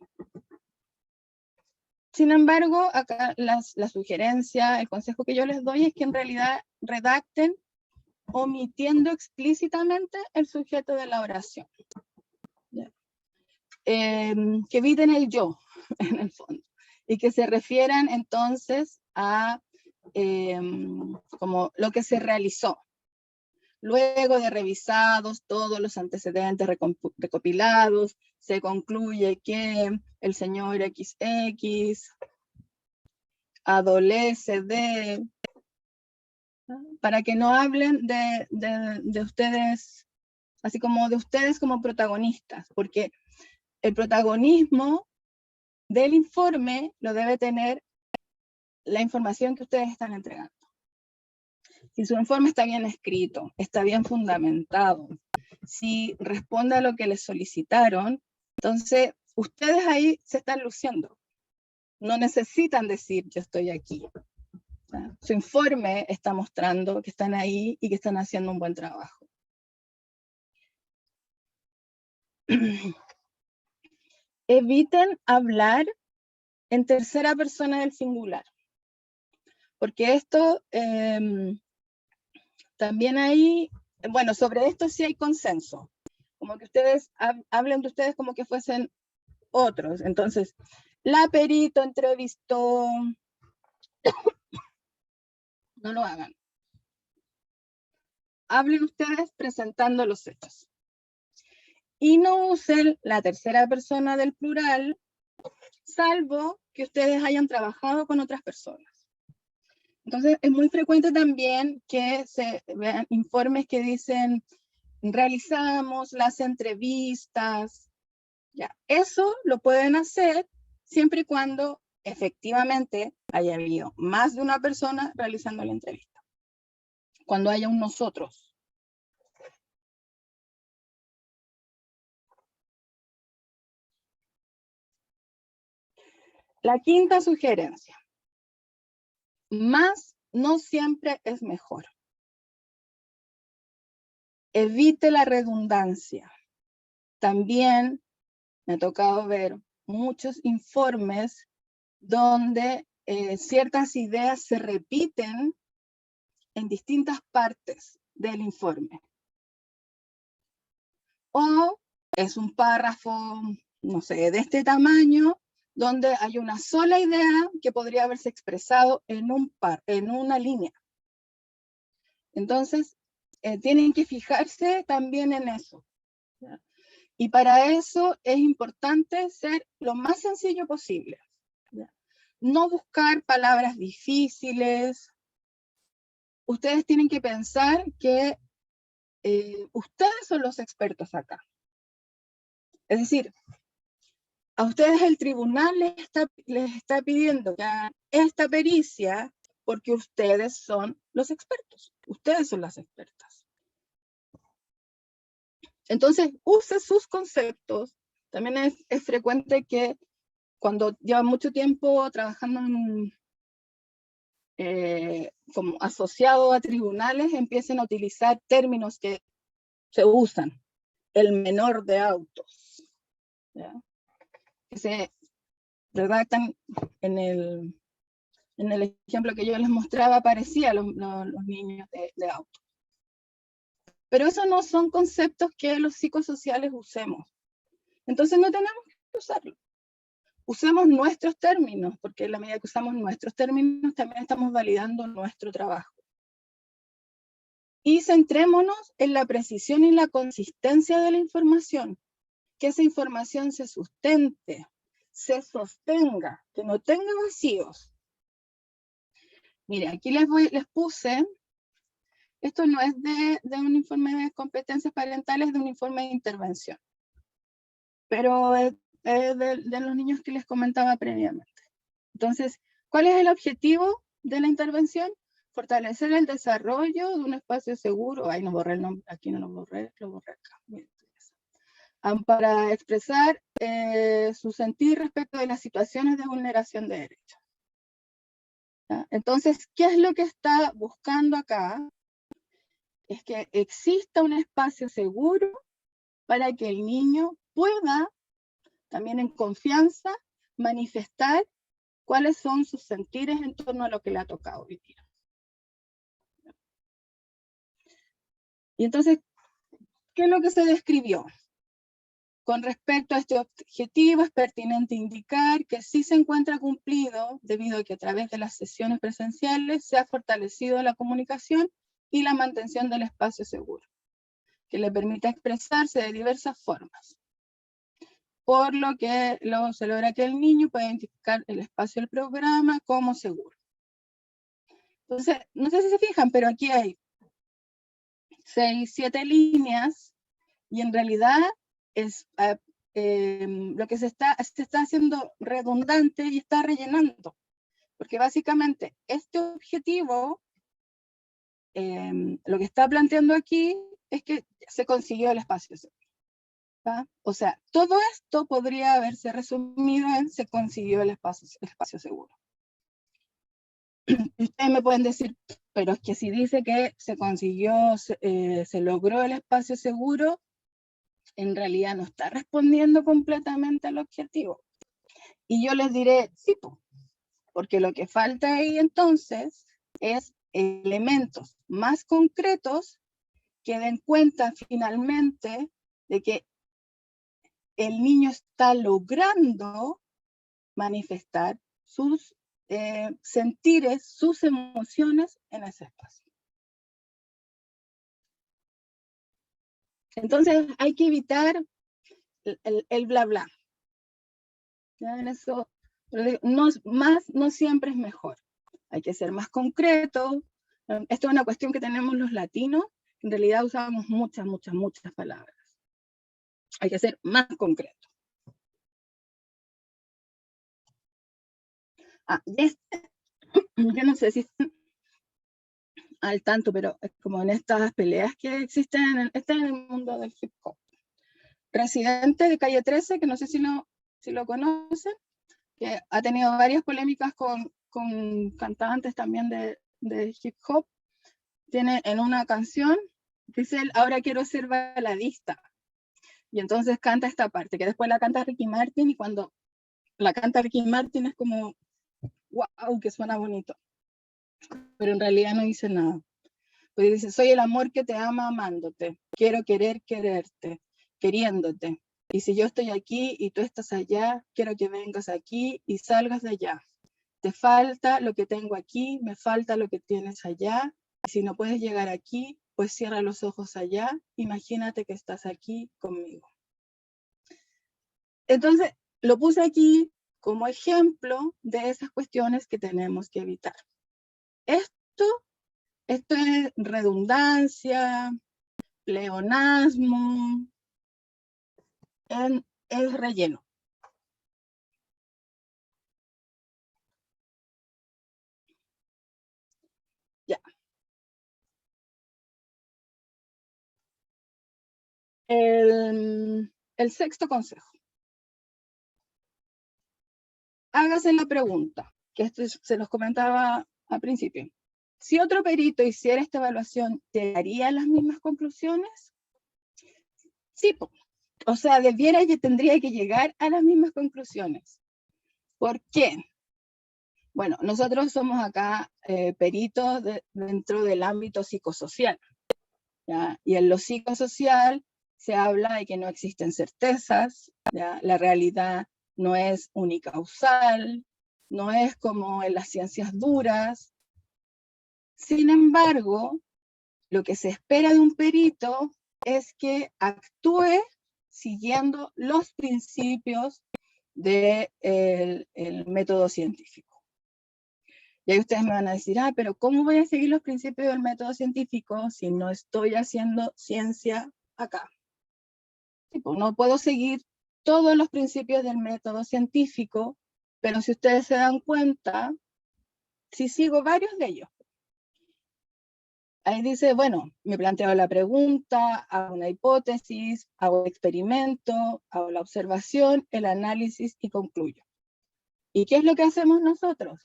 Sin embargo, acá la sugerencia, el consejo que yo les doy es que en realidad redacten omitiendo explícitamente el sujeto de la oración. Que eviten el yo, en el fondo, y que se refieran entonces a como lo que se realizó. Luego de revisados todos los antecedentes recopilados, se concluye que el señor XX adolece de... Para que no hablen de ustedes, así como de ustedes como protagonistas, porque el protagonismo del informe lo debe tener la información que ustedes están entregando. Si su informe está bien escrito, está bien fundamentado, si responde a lo que les solicitaron, entonces ustedes ahí se están luciendo. No necesitan decir yo estoy aquí. Su informe está mostrando que están ahí y que están haciendo un buen trabajo. Eviten hablar en tercera persona del singular, porque esto también hay, bueno, sobre esto sí hay consenso, como que ustedes hablen de ustedes como que fuesen otros. Entonces, la perito entrevistó, no lo hagan. Hablen ustedes presentando los hechos. Y no usen la tercera persona del plural, salvo que ustedes hayan trabajado con otras personas. Entonces, es muy frecuente también que se vean informes que dicen, realizamos las entrevistas. Ya, eso lo pueden hacer siempre y cuando efectivamente haya habido más de una persona realizando la entrevista. Cuando haya un nosotros. La quinta sugerencia. Más no siempre es mejor. Evite la redundancia. También me ha tocado ver muchos informes donde ciertas ideas se repiten en distintas partes del informe. O es un párrafo, no sé, de este tamaño, donde hay una sola idea que podría haberse expresado en una línea. Entonces, tienen que fijarse también en eso. ¿Ya? Y para eso es importante ser lo más sencillo posible. ¿Ya? No buscar palabras difíciles. Ustedes tienen que pensar que ustedes son los expertos acá. Es decir, a ustedes el tribunal les está pidiendo que hagan esta pericia porque ustedes son los expertos, ustedes son las expertas. Entonces, use sus conceptos. También es frecuente que cuando llevan mucho tiempo trabajando como asociado a tribunales, empiecen a utilizar términos que se usan. El menor de autos, ¿ya? Que se redactan en el ejemplo que yo les mostraba, parecía los niños de auto. Pero esos no son conceptos que los psicosociales usemos. Entonces no tenemos que usarlos. Usemos nuestros términos, porque en la medida que usamos nuestros términos, también estamos validando nuestro trabajo. Y centrémonos en la precisión y la consistencia de la información. Que esa información se sustente, se sostenga, que no tenga vacíos. Mire, aquí les puse, esto no es de un informe de competencias parentales, es de un informe de intervención. Pero es de los niños que les comentaba previamente. Entonces, ¿cuál es el objetivo de la intervención? Fortalecer el desarrollo de un espacio seguro. Ay, no borré el nombre, aquí no lo borré acá. Para expresar su sentir respecto de las situaciones de vulneración de derechos. ¿Ya? Entonces, ¿qué es lo que está buscando acá? Es que exista un espacio seguro para que el niño pueda, también en confianza, manifestar cuáles son sus sentires en torno a lo que le ha tocado vivir. Y entonces, ¿qué es lo que se describió? Con respecto a este objetivo, es pertinente indicar que sí se encuentra cumplido debido a que a través de las sesiones presenciales se ha fortalecido la comunicación y la mantención del espacio seguro, que le permite expresarse de diversas formas, por lo que se logra que el niño pueda identificar el espacio del programa como seguro. Entonces, no sé si se fijan, pero aquí hay 6, 7 líneas, y en realidad es lo que se está haciendo redundante y está rellenando, porque básicamente este objetivo, lo que está planteando aquí es que se consiguió el espacio seguro. ¿Va? O sea, todo esto podría haberse resumido en se consiguió el espacio seguro. Ustedes me pueden decir, pero es que si dice que se consiguió, se logró el espacio seguro, en realidad no está respondiendo completamente al objetivo. Y yo les diré, sí, porque lo que falta ahí entonces es elementos más concretos que den cuenta finalmente de que el niño está logrando manifestar sus sentires, sus emociones en ese espacio. Entonces hay que evitar el bla bla. ¿Ya? En eso, no siempre es mejor. Hay que ser más concreto. Esto es una cuestión que tenemos los latinos. En realidad usamos muchas palabras. Hay que ser más concreto. Yo no sé si están al tanto, pero es como en estas peleas que existen en el mundo del hip hop. Residente de Calle 13, que no sé si lo conocen, que ha tenido varias polémicas con cantantes también de hip hop, tiene en una canción, dice él, ahora quiero ser baladista. Y entonces canta esta parte, que después la canta Ricky Martin, y cuando la canta Ricky Martin es como, wow, que suena bonito. Pero en realidad no dice nada. Pues dice, soy el amor que te ama amándote, quiero quererte, queriéndote. Y si yo estoy aquí y tú estás allá, quiero que vengas aquí y salgas de allá. Te falta lo que tengo aquí, me falta lo que tienes allá. Y si no puedes llegar aquí, pues cierra los ojos allá. Imagínate que estás aquí conmigo. Entonces, lo puse aquí como ejemplo de esas cuestiones que tenemos que evitar. Esto es redundancia, pleonasmo, es relleno. El sexto consejo. Hágase la pregunta, que esto se los comentaba al principio. Si otro perito hiciera esta evaluación, ¿llegaría a las mismas conclusiones? Sí, o sea, debiera y tendría que llegar a las mismas conclusiones. ¿Por qué? Bueno, nosotros somos acá peritos dentro del ámbito psicosocial, ¿ya? Y en lo psicosocial se habla de que no existen certezas, ¿ya? La realidad no es unicausal, no es como en las ciencias duras. Sin embargo, lo que se espera de un perito es que actúe siguiendo los principios del método científico. Y ahí ustedes me van a decir, pero ¿cómo voy a seguir los principios del método científico si no estoy haciendo ciencia acá? Pues no puedo seguir todos los principios del método científico, pero si ustedes se dan cuenta, sí sigo varios de ellos. Ahí dice, bueno, me planteo la pregunta, hago una hipótesis, hago el experimento, hago la observación, el análisis y concluyo. ¿Y qué es lo que hacemos nosotros?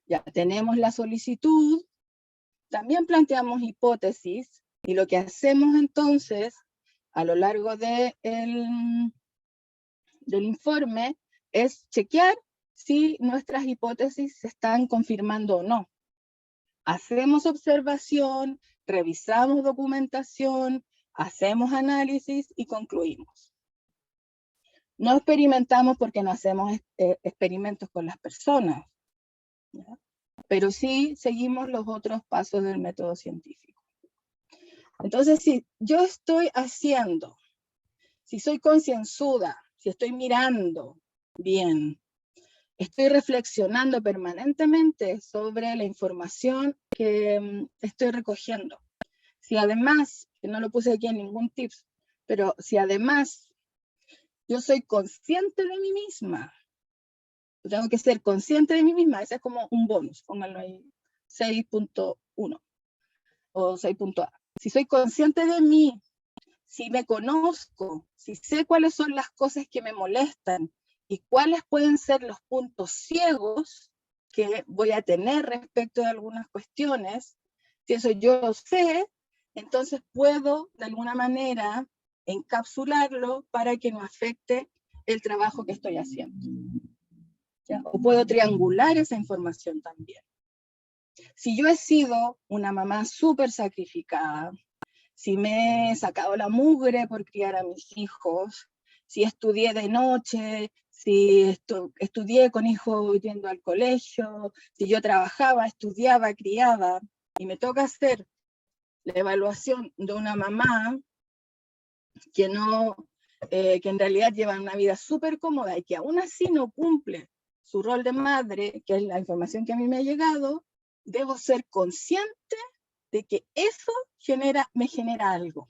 Ya tenemos la solicitud, también planteamos hipótesis, y lo que hacemos entonces, a lo largo del informe, es chequear si nuestras hipótesis se están confirmando o no. Hacemos observación, revisamos documentación, hacemos análisis y concluimos. No experimentamos porque no hacemos experimentos con las personas, ¿ya? Pero sí seguimos los otros pasos del método científico. Entonces, si yo estoy haciendo, si soy concienzuda, si estoy mirando bien, estoy reflexionando permanentemente sobre la información que estoy recogiendo. Si además, que no lo puse aquí en ningún tips, pero si además yo soy consciente de mí misma, tengo que ser consciente de mí misma, ese es como un bonus, pónganlo ahí, 6.1 o 6.a. Si soy consciente de mí, si me conozco, si sé cuáles son las cosas que me molestan y cuáles pueden ser los puntos ciegos que voy a tener respecto de algunas cuestiones, si eso yo lo sé, entonces puedo de alguna manera encapsularlo para que no afecte el trabajo que estoy haciendo, ¿ya? O puedo triangular esa información también. Si yo he sido una mamá súper sacrificada, si me he sacado la mugre por criar a mis hijos, si estudié de noche, si estudié con hijos yendo al colegio, si yo trabajaba, estudiaba, criaba, y me toca hacer la evaluación de una mamá que en realidad lleva una vida súper cómoda y que aún así no cumple su rol de madre, que es la información que a mí me ha llegado, debo ser consciente de que eso me genera algo,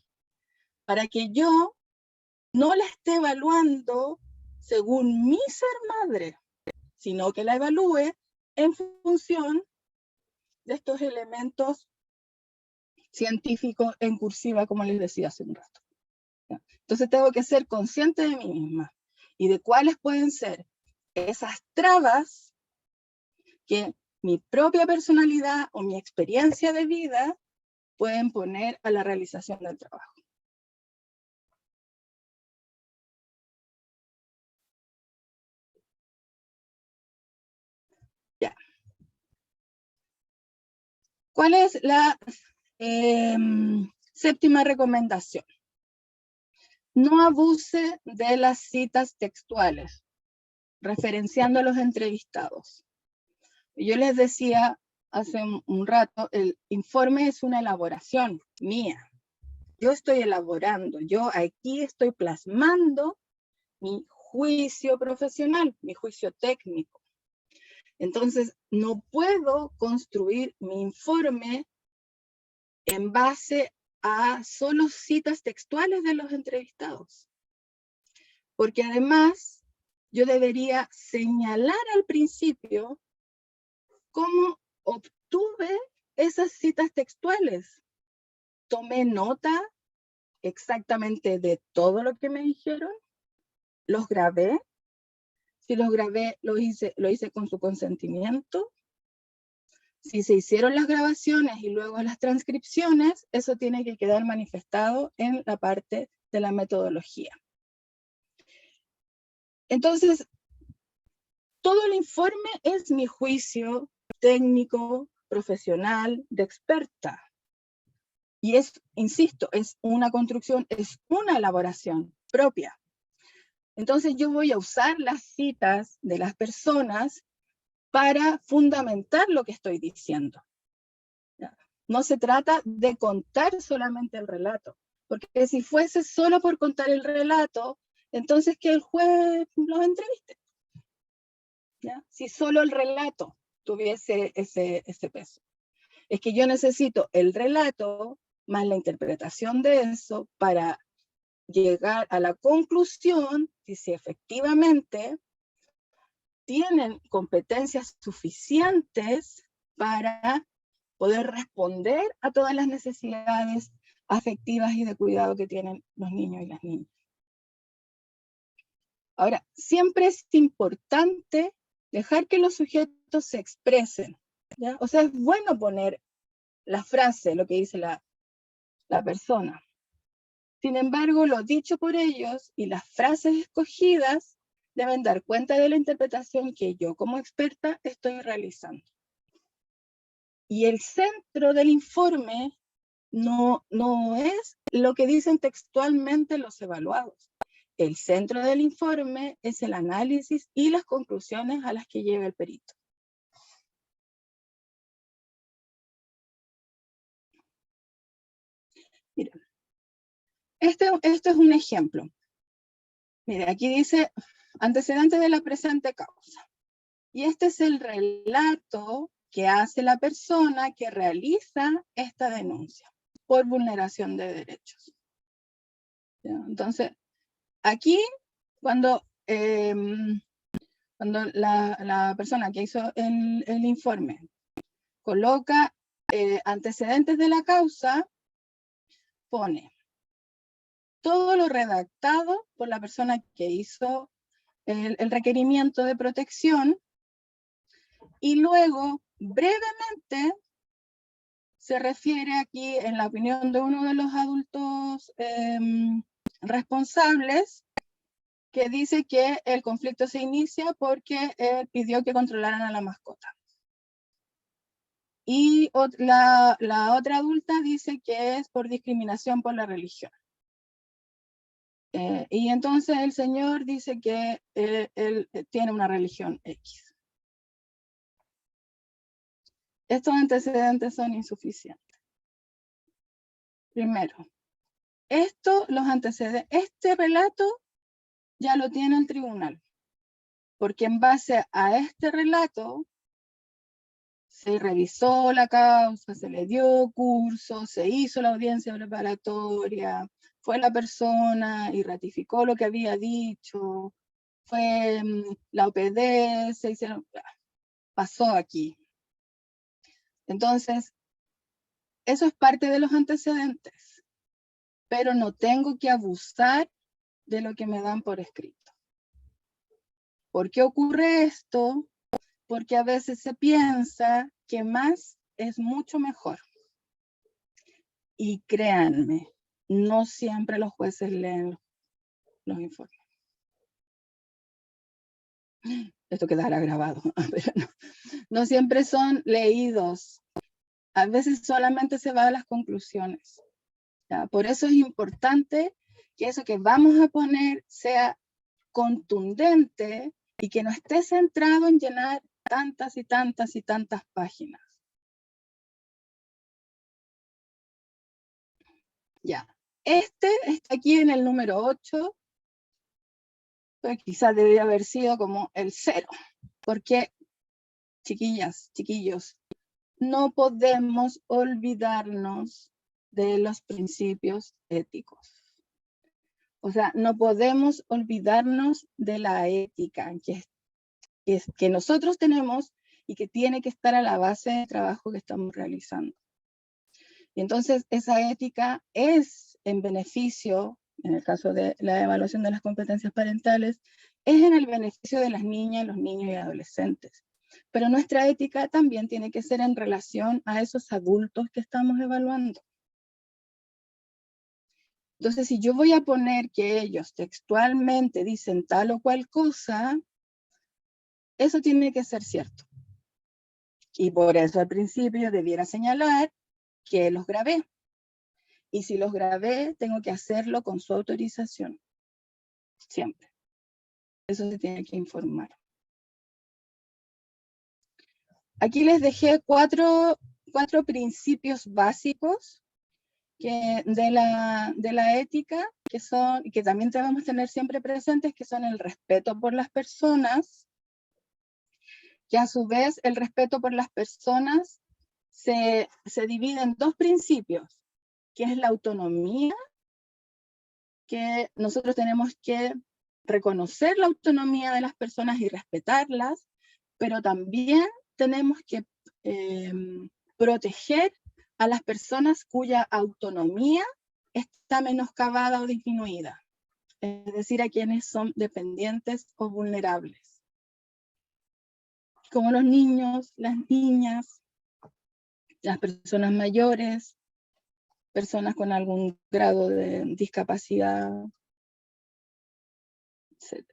para que yo no la esté evaluando según mi ser madre, sino que la evalúe en función de estos elementos científicos en cursiva, como les decía hace un rato. Entonces tengo que ser consciente de mí misma y de cuáles pueden ser esas trabas que mi propia personalidad o mi experiencia de vida pueden poner a la realización del trabajo. Ya. ¿Cuál es la séptima recomendación? No abuse de las citas textuales, referenciando a los entrevistados. Yo les decía hace un rato, el informe es una elaboración mía. Yo estoy elaborando, yo aquí estoy plasmando mi juicio profesional, mi juicio técnico. Entonces, no puedo construir mi informe en base a solo citas textuales de los entrevistados. Porque además, yo debería señalar al principio cómo obtuve esas citas textuales. Tomé nota exactamente de todo lo que me dijeron, los grabé. Si los grabé, lo hice con su consentimiento. Si se hicieron las grabaciones y luego las transcripciones, eso tiene que quedar manifestado en la parte de la metodología. Entonces, todo el informe es mi juicio técnico, profesional, de experta. Y es, insisto, es una construcción, es una elaboración propia. Entonces yo voy a usar las citas de las personas para fundamentar lo que estoy diciendo. No se trata de contar solamente el relato, porque si fuese solo por contar el relato, entonces que el juez los entreviste. ¿Ya? Si solo el relato tuviese ese peso. Es que yo necesito el relato más la interpretación de eso para llegar a la conclusión de si efectivamente tienen competencias suficientes para poder responder a todas las necesidades afectivas y de cuidado que tienen los niños y las niñas. Ahora, siempre es importante dejar que los sujetos se expresen, ¿ya? O sea, es bueno poner la frase, lo que dice la persona. Sin embargo, lo dicho por ellos y las frases escogidas deben dar cuenta de la interpretación que yo como experta estoy realizando. Y el centro del informe no es lo que dicen textualmente los evaluados. El centro del informe es el análisis y las conclusiones a las que llega el perito. Miren, este es un ejemplo. Mire, aquí dice antecedentes de la presente causa. Y este es el relato que hace la persona que realiza esta denuncia por vulneración de derechos. ¿Ya? Entonces, aquí cuando la persona que hizo el informe coloca antecedentes de la causa, pone todo lo redactado por la persona que hizo el requerimiento de protección y luego brevemente se refiere aquí en la opinión de uno de los adultos responsables que dice que el conflicto se inicia porque él pidió que controlaran a la mascota. Y la otra adulta dice que es por discriminación por la religión. Y entonces el señor dice que él tiene una religión X. Estos antecedentes son insuficientes. Primero, los antecedentes, este relato ya lo tiene el tribunal, porque en base a este relato se revisó la causa, se le dio curso, se hizo la audiencia preparatoria, fue la persona y ratificó lo que había dicho, fue la OPD, se hicieron, pasó aquí. Entonces, eso es parte de los antecedentes, pero no tengo que abusar de lo que me dan por escrito. ¿Por qué ocurre esto? Porque a veces se piensa que más es mucho mejor. Y créanme, no siempre los jueces leen los informes. Esto quedará grabado, pero no siempre son leídos. A veces solamente se va a las conclusiones. ¿Ya? Por eso es importante que eso que vamos a poner sea contundente y que no esté centrado en llenar tantas y tantas y tantas páginas. Ya, este está aquí en el número 8, pues quizás debería haber sido como el 0, porque, chiquillas, chiquillos, no podemos olvidarnos de los principios éticos. O sea, no podemos olvidarnos de la ética que nosotros tenemos y que tiene que estar a la base del trabajo que estamos realizando. Y entonces esa ética es en beneficio, en el caso de la evaluación de las competencias parentales, es en el beneficio de las niñas, los niños y adolescentes. Pero nuestra ética también tiene que ser en relación a esos adultos que estamos evaluando. Entonces, si yo voy a poner que ellos textualmente dicen tal o cual cosa, eso tiene que ser cierto. Y por eso al principio debiera señalar que los grabé. Y si los grabé, tengo que hacerlo con su autorización. Siempre. Eso se tiene que informar. Aquí les dejé cuatro principios básicos de la ética, que también debemos tener siempre presentes, que son el respeto por las personas, que a su vez el respeto por las personas se divide en dos principios, que es la autonomía, que nosotros tenemos que reconocer la autonomía de las personas y respetarlas, pero también tenemos que proteger a las personas cuya autonomía está menoscabada o disminuida, es decir, a quienes son dependientes o vulnerables, como los niños, las niñas, las personas mayores, personas con algún grado de discapacidad, etc.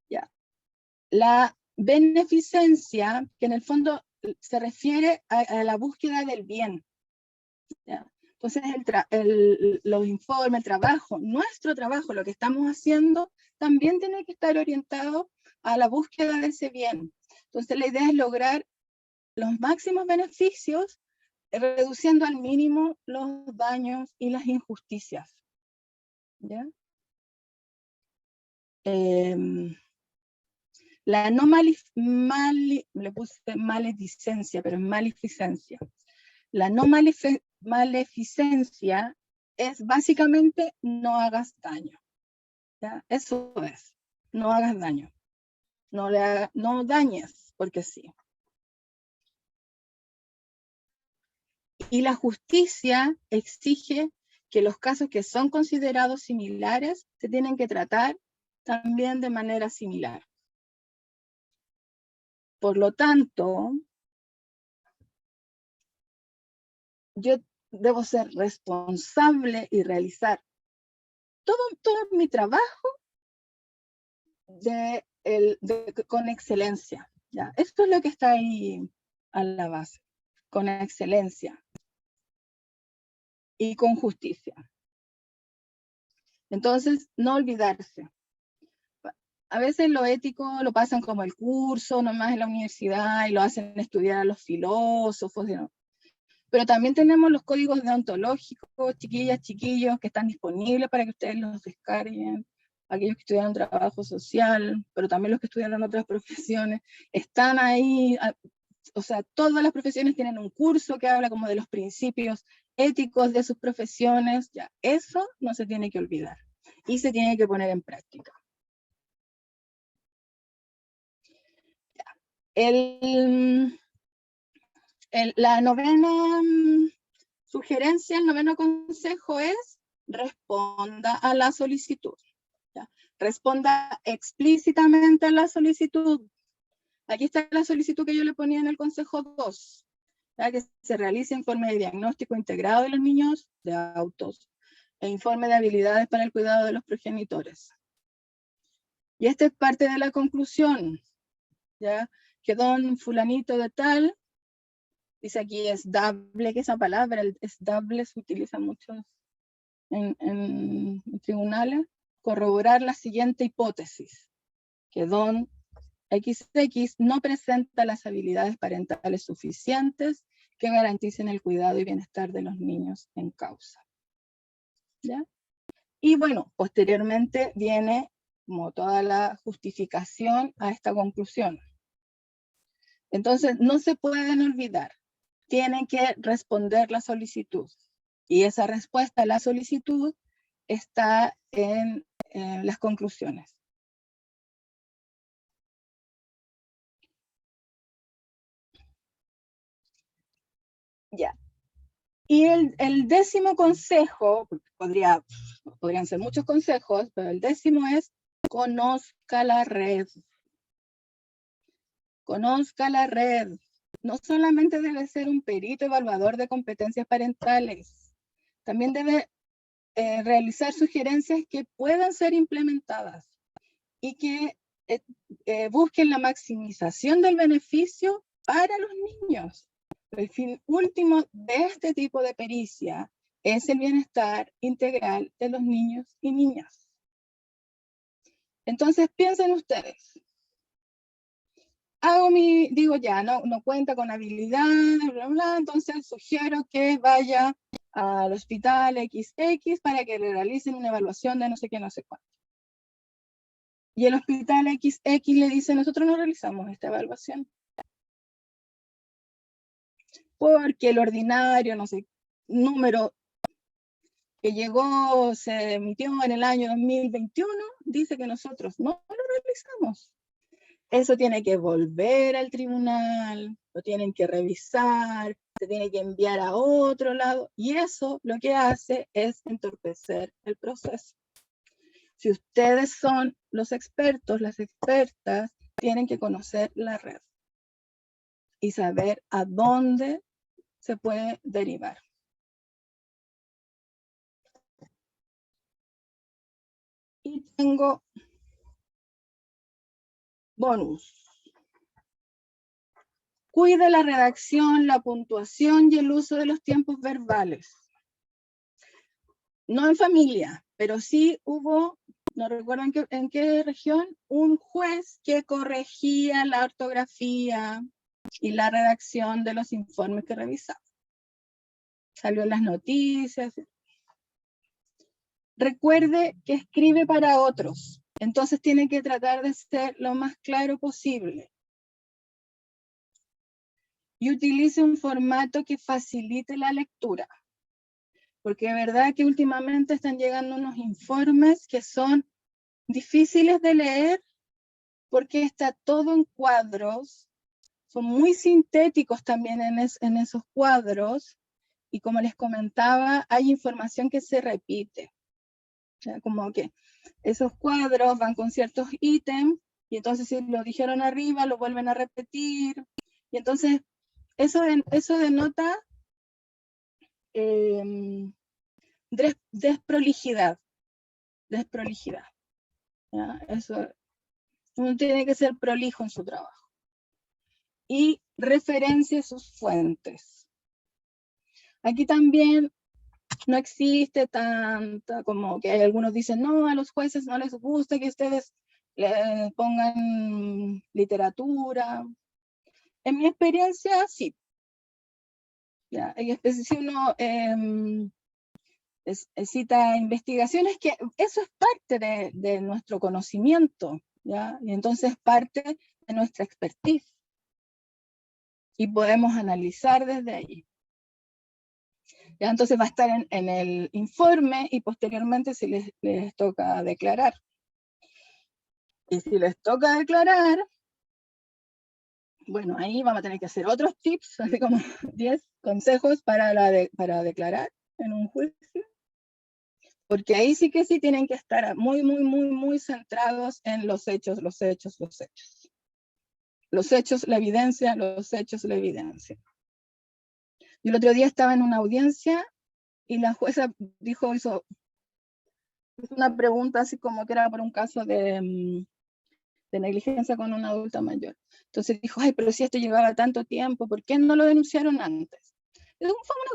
Ya. La beneficencia, que en el fondo se refiere a la búsqueda del bien. ¿Ya? Entonces, los informes, el trabajo, nuestro trabajo, lo que estamos haciendo, también tiene que estar orientado a la búsqueda de ese bien. Entonces, la idea es lograr los máximos beneficios, reduciendo al mínimo los daños y las injusticias. ¿Ya? La no le puse maledicencia, pero es maleficencia. La no maleficencia es básicamente no hagas daño. ¿Ya? Eso es, no hagas daño. No dañes, porque sí. Y la justicia exige que los casos que son considerados similares se tienen que tratar también de manera similar. Por lo tanto, yo debo ser responsable y realizar todo mi trabajo con excelencia. ¿Ya? Esto es lo que está ahí a la base, con excelencia y con justicia. Entonces, no olvidarse. A veces lo ético lo pasan como el curso nomás en la universidad y lo hacen estudiar a los filósofos, ¿no? Pero también tenemos los códigos deontológicos, chiquillas, chiquillos, que están disponibles para que ustedes los descarguen. Aquellos que estudiaron trabajo social, pero también los que estudiaron otras profesiones, están ahí. O sea, todas las profesiones tienen un curso que habla como de los principios éticos de sus profesiones. Ya, eso no se tiene que olvidar y se tiene que poner en práctica. La novena sugerencia, el noveno consejo es: responda a la solicitud. ¿Ya? Responda explícitamente a la solicitud. Aquí está la solicitud que yo le ponía en el consejo 2, ¿ya? Que se realice informe de diagnóstico integrado de los niños de autos e informe de habilidades para el cuidado de los progenitores. Y esta es parte de la conclusión, ¿ya? Que don fulanito de tal, dice aquí es dable, que esa palabra, es dable, se utiliza mucho en tribunales, corroborar la siguiente hipótesis, que don XX no presenta las habilidades parentales suficientes que garanticen el cuidado y bienestar de los niños en causa. ¿Ya? Y bueno, posteriormente viene como toda la justificación a esta conclusión. Entonces, no se pueden olvidar, tienen que responder la solicitud. Y esa respuesta a la solicitud está en las conclusiones. Ya. Y el 10º consejo, podrían ser muchos consejos, pero el 10º es: conozca la red. Conozca la red. No solamente debe ser un perito evaluador de competencias parentales, también debe realizar sugerencias que puedan ser implementadas y que busquen la maximización del beneficio para los niños. El fin último de este tipo de pericia es el bienestar integral de los niños y niñas. Entonces piensen ustedes. Digo ya, no cuenta con habilidades, bla, bla, entonces sugiero que vaya al hospital XX para que le realicen una evaluación de no sé qué, no sé cuánto. Y el hospital XX le dice: nosotros no realizamos esta evaluación, porque el ordinario, no sé, número que llegó, se emitió en el año 2021, dice que nosotros no lo realizamos. Eso tiene que volver al tribunal, lo tienen que revisar, se tiene que enviar a otro lado, y eso lo que hace es entorpecer el proceso. Si ustedes son los expertos, las expertas, tienen que conocer la red y saber a dónde se puede derivar. Y tengo bonus. Cuide la redacción, la puntuación y el uso de los tiempos verbales. No en familia, pero sí hubo, no recuerdo en qué región, un juez que corregía la ortografía y la redacción de los informes que revisaba. Salió en las noticias. Recuerde que escribe para otros, entonces tiene que tratar de ser lo más claro posible. Y utilice un formato que facilite la lectura, porque de verdad que últimamente están llegando unos informes que son difíciles de leer porque está todo en cuadros, son muy sintéticos también en esos cuadros, y como les comentaba, hay información que se repite. O sea, como que esos cuadros van con ciertos ítems, y entonces si lo dijeron arriba, lo vuelven a repetir, y entonces eso denota desprolijidad. ¿Ya? Eso, uno tiene que ser prolijo en su trabajo. Y referencia sus fuentes. Aquí también no existe tanta, como que hay algunos dicen: no, a los jueces no les gusta que ustedes le pongan literatura. En mi experiencia, sí. ¿Ya? Si uno cita investigaciones, que eso es parte de nuestro conocimiento, ¿ya? Y entonces parte de nuestra expertise. Y podemos analizar desde ahí. ¿Ya? Entonces va a estar en el informe, y posteriormente si les toca declarar. Y si les toca declarar, bueno, ahí vamos a tener que hacer otros tips, así como 10 consejos para declarar en un juicio. Porque ahí sí que sí tienen que estar muy, muy, muy, muy centrados en los hechos, los hechos, los hechos. Los hechos, la evidencia, los hechos, la evidencia. Yo el otro día estaba en una audiencia y la jueza hizo una pregunta así como que era por un caso de negligencia con una adulta mayor. Entonces dijo: ay, pero si esto llevaba tanto tiempo, ¿por qué no lo denunciaron antes? Fue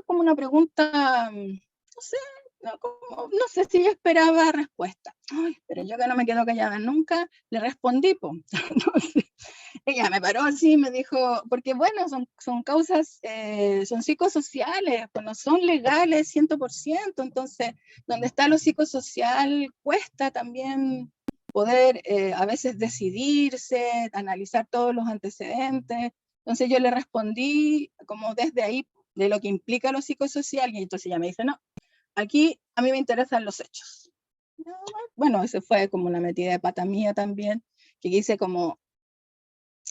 como una pregunta, no sé, no sé si yo esperaba respuesta. Ay, pero yo que no me quedo callada nunca, le respondí, po. No sé. Ella me paró así y me dijo, porque bueno, son causas, son psicosociales, pues no son legales 100%, entonces donde está lo psicosocial cuesta también poder a veces decidirse, analizar todos los antecedentes. Entonces yo le respondí como desde ahí, de lo que implica lo psicosocial, y entonces ella me dice: no, aquí a mí me interesan los hechos. Bueno, ese fue como una metida de pata mía también, que quise como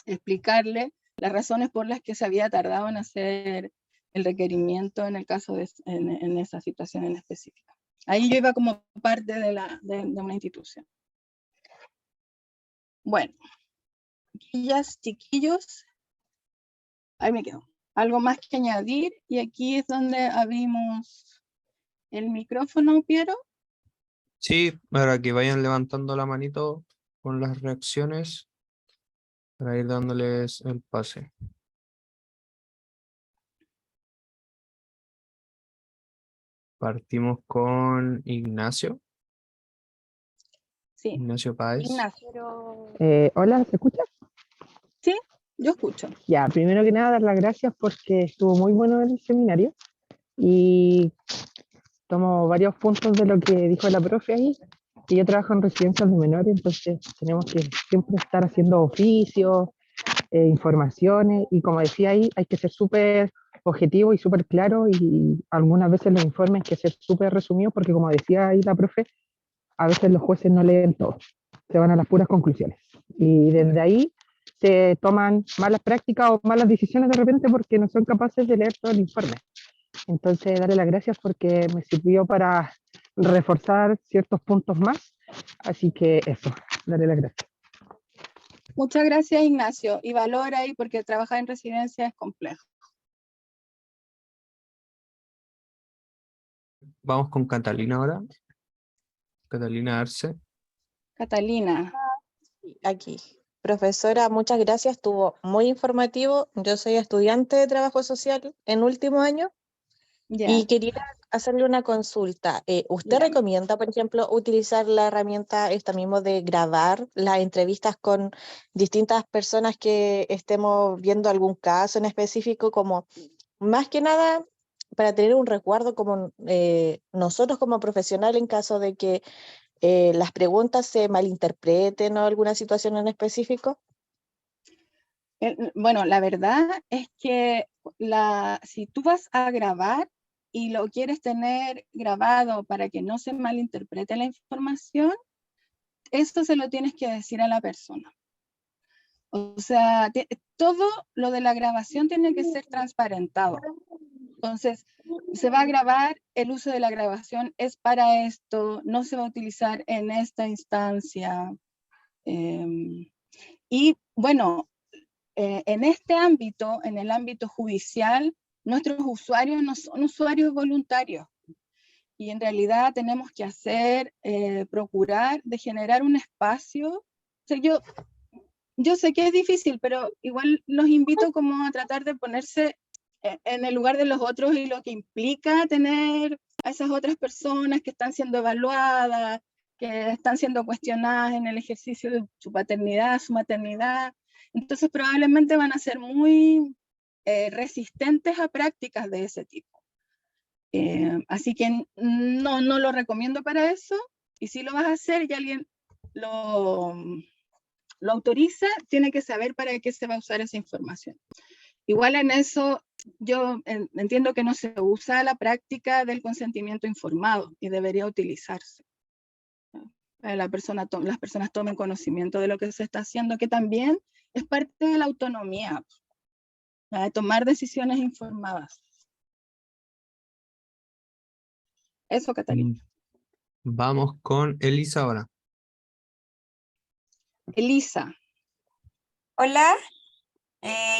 explicarle las razones por las que se había tardado en hacer el requerimiento en el caso en esa situación en específica. Ahí yo iba como parte de una institución. Bueno, chiquillas, chiquillos, ahí me quedo. Algo más que añadir, y aquí es donde abrimos el micrófono, Piero. Sí, para que vayan levantando la manito con las reacciones, para ir dándoles el pase. Partimos con Ignacio. Sí, Ignacio Páez. Ignacio. Hola, ¿se escucha? Sí, yo escucho. Ya, primero que nada, dar las gracias porque estuvo muy bueno el seminario y tomo varios puntos de lo que dijo la profe ahí. Y yo trabajo en residencias de menores, entonces tenemos que siempre estar haciendo oficios, informaciones, y como decía ahí, hay que ser súper objetivo y súper claro, y algunas veces los informes hay que ser súper resumidos porque como decía ahí la profe, a veces los jueces no leen todo, se van a las puras conclusiones. Y desde ahí se toman malas prácticas o malas decisiones de repente porque no son capaces de leer todo el informe. Entonces, darle las gracias porque me sirvió para reforzar ciertos puntos más. Así que eso, darle las gracias. Muchas gracias, Ignacio. Y valora ahí porque trabajar en residencia es complejo. Vamos con Catalina ahora. Catalina Arce. Catalina. Aquí. Profesora, muchas gracias, estuvo muy informativo. Yo soy estudiante de trabajo social en último año Ya. y quería hacerle una consulta. ¿Usted Ya. recomienda, por ejemplo, utilizar la herramienta esta mismo de grabar las entrevistas con distintas personas que estemos viendo algún caso en específico, como más que nada para tener un recuerdo como nosotros como profesional en caso de que las preguntas se malinterpreten o alguna situación en específico? Bueno, la verdad es que si tú vas a grabar y lo quieres tener grabado para que no se malinterprete la información, esto se lo tienes que decir a la persona. O sea, todo lo de la grabación tiene que ser transparentado. Entonces, se va a grabar, el uso de la grabación es para esto, no se va a utilizar en esta instancia. Y bueno, en este ámbito, en el ámbito judicial, nuestros usuarios no son usuarios voluntarios. Y en realidad tenemos que procurar de generar un espacio. O sea, yo sé que es difícil, pero igual los invito como a tratar de ponerse en el lugar de los otros y lo que implica tener a esas otras personas que están siendo evaluadas, que están siendo cuestionadas en el ejercicio de su paternidad, su maternidad. Entonces probablemente van a ser muy resistentes a prácticas de ese tipo. Así que no lo recomiendo para eso, y si lo vas a hacer y alguien lo autoriza, tiene que saber para qué se va a usar esa información. Igual en eso, yo entiendo que no se usa la práctica del consentimiento informado y debería utilizarse. Las personas tomen conocimiento de lo que se está haciendo, que también es parte de la autonomía, de tomar decisiones informadas. Eso, Catalina. Vamos con Elisa ahora. Elisa. Hola,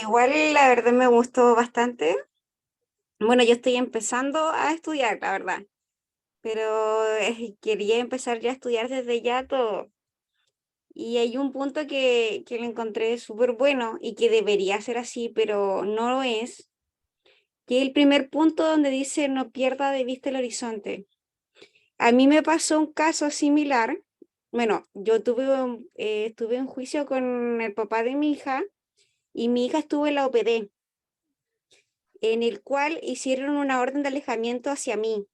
igual la verdad me gustó bastante. Bueno, yo estoy empezando a estudiar, la verdad, pero quería empezar ya a estudiar desde ya todo. Y hay un punto que lo encontré súper bueno y que debería ser así, pero no lo es, que es el primer punto donde dice no pierda de vista el horizonte. A mí me pasó un caso similar. Bueno, yo estuve en juicio con el papá de mi hija y mi hija estuvo en la OPD, en el cual hicieron una orden de alejamiento hacia mí.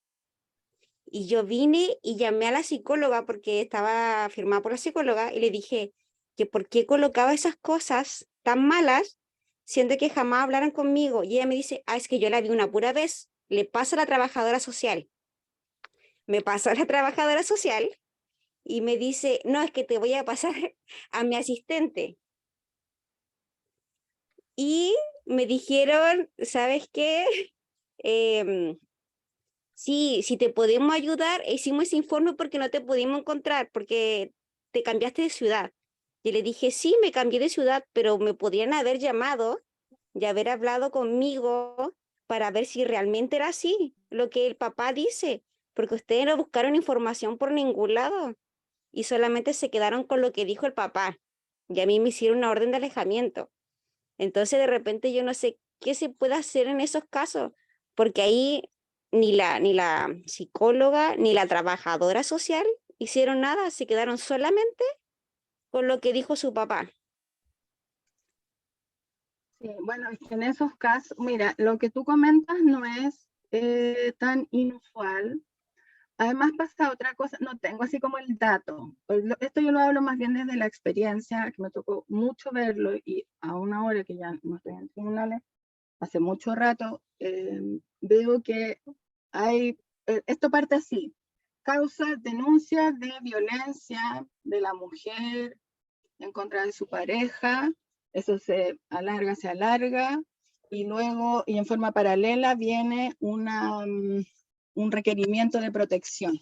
Y yo vine y llamé a la psicóloga porque estaba firmada por la psicóloga y le dije que por qué colocaba esas cosas tan malas, siendo que jamás hablaron conmigo. Y ella me dice, es que yo la vi una pura vez, le paso a la trabajadora social. Me pasó a la trabajadora social y me dice, no, es que te voy a pasar a mi asistente. Y me dijeron, ¿sabes qué? si te podemos ayudar, hicimos ese informe porque no te pudimos encontrar, porque te cambiaste de ciudad. Y le dije, sí, me cambié de ciudad, pero me podrían haber llamado y haber hablado conmigo para ver si realmente era así, lo que el papá dice, porque ustedes no buscaron información por ningún lado y solamente se quedaron con lo que dijo el papá. Y a mí me hicieron una orden de alejamiento. Entonces, de repente, yo no sé qué se puede hacer en esos casos, porque ahí ni la psicóloga ni la trabajadora social hicieron nada, se quedaron solamente con lo que dijo su papá. Sí, bueno, es que en esos casos, mira, lo que tú comentas no es tan inusual. Además pasa otra cosa, no tengo así como el dato. Esto yo lo hablo más bien desde la experiencia, que me tocó mucho verlo y aún ahora que ya no estoy en tribunales, hace mucho rato, veo que hay, esto parte así, causas, denuncias de violencia de la mujer en contra de su pareja, eso se alarga, y luego, y en forma paralela, viene un requerimiento de protección,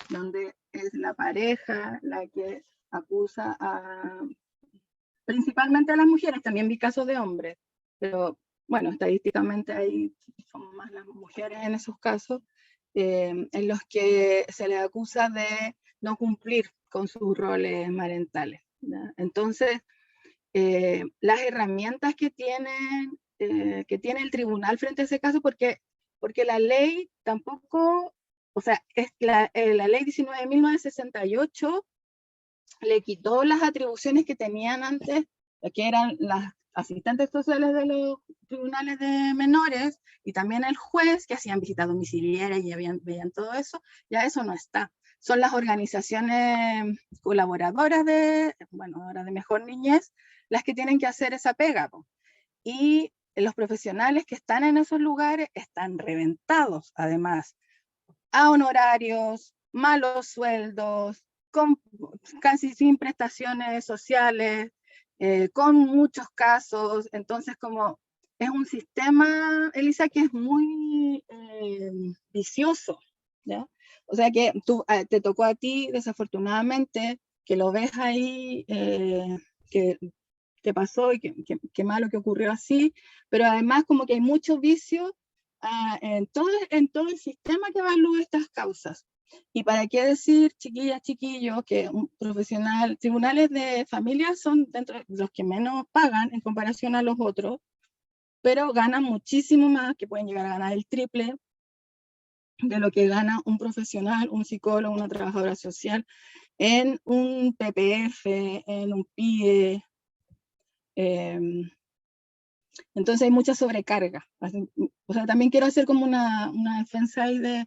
donde es la pareja la que acusa principalmente a las mujeres, también vi casos de hombres, pero bueno, estadísticamente ahí son más las mujeres en esos casos, en los que se les acusa de no cumplir con sus roles parentales, ¿ya? Entonces, las herramientas que tiene el tribunal frente a ese caso, porque la ley tampoco, o sea, es la ley 19.968 le quitó las atribuciones que tenían antes, que eran las asistentes sociales de los tribunales de menores y también el juez, que hacían visitas domiciliarias y veían todo eso, ya eso no está. Son las organizaciones colaboradoras ahora de Mejor Niñez, las que tienen que hacer esa pega. Y los profesionales que están en esos lugares están reventados, además, a honorarios, malos sueldos, casi sin prestaciones sociales, con muchos casos. Entonces, como es un sistema, Elisa, que es muy vicioso, ¿ya? O sea que te tocó a ti, desafortunadamente, que lo ves ahí, que te pasó y que malo que ocurrió así, pero además como que hay mucho vicio en todo el sistema que evalúa estas causas. Y para qué decir, chiquillas, chiquillos, que un profesional, tribunales de familia son dentro de los que menos pagan en comparación a los otros, pero ganan muchísimo más, que pueden llegar a ganar el triple de lo que gana un profesional, un psicólogo, una trabajadora social, en un PPF, en un PIE. Entonces hay mucha sobrecarga. O sea, también quiero hacer como una defensa ahí de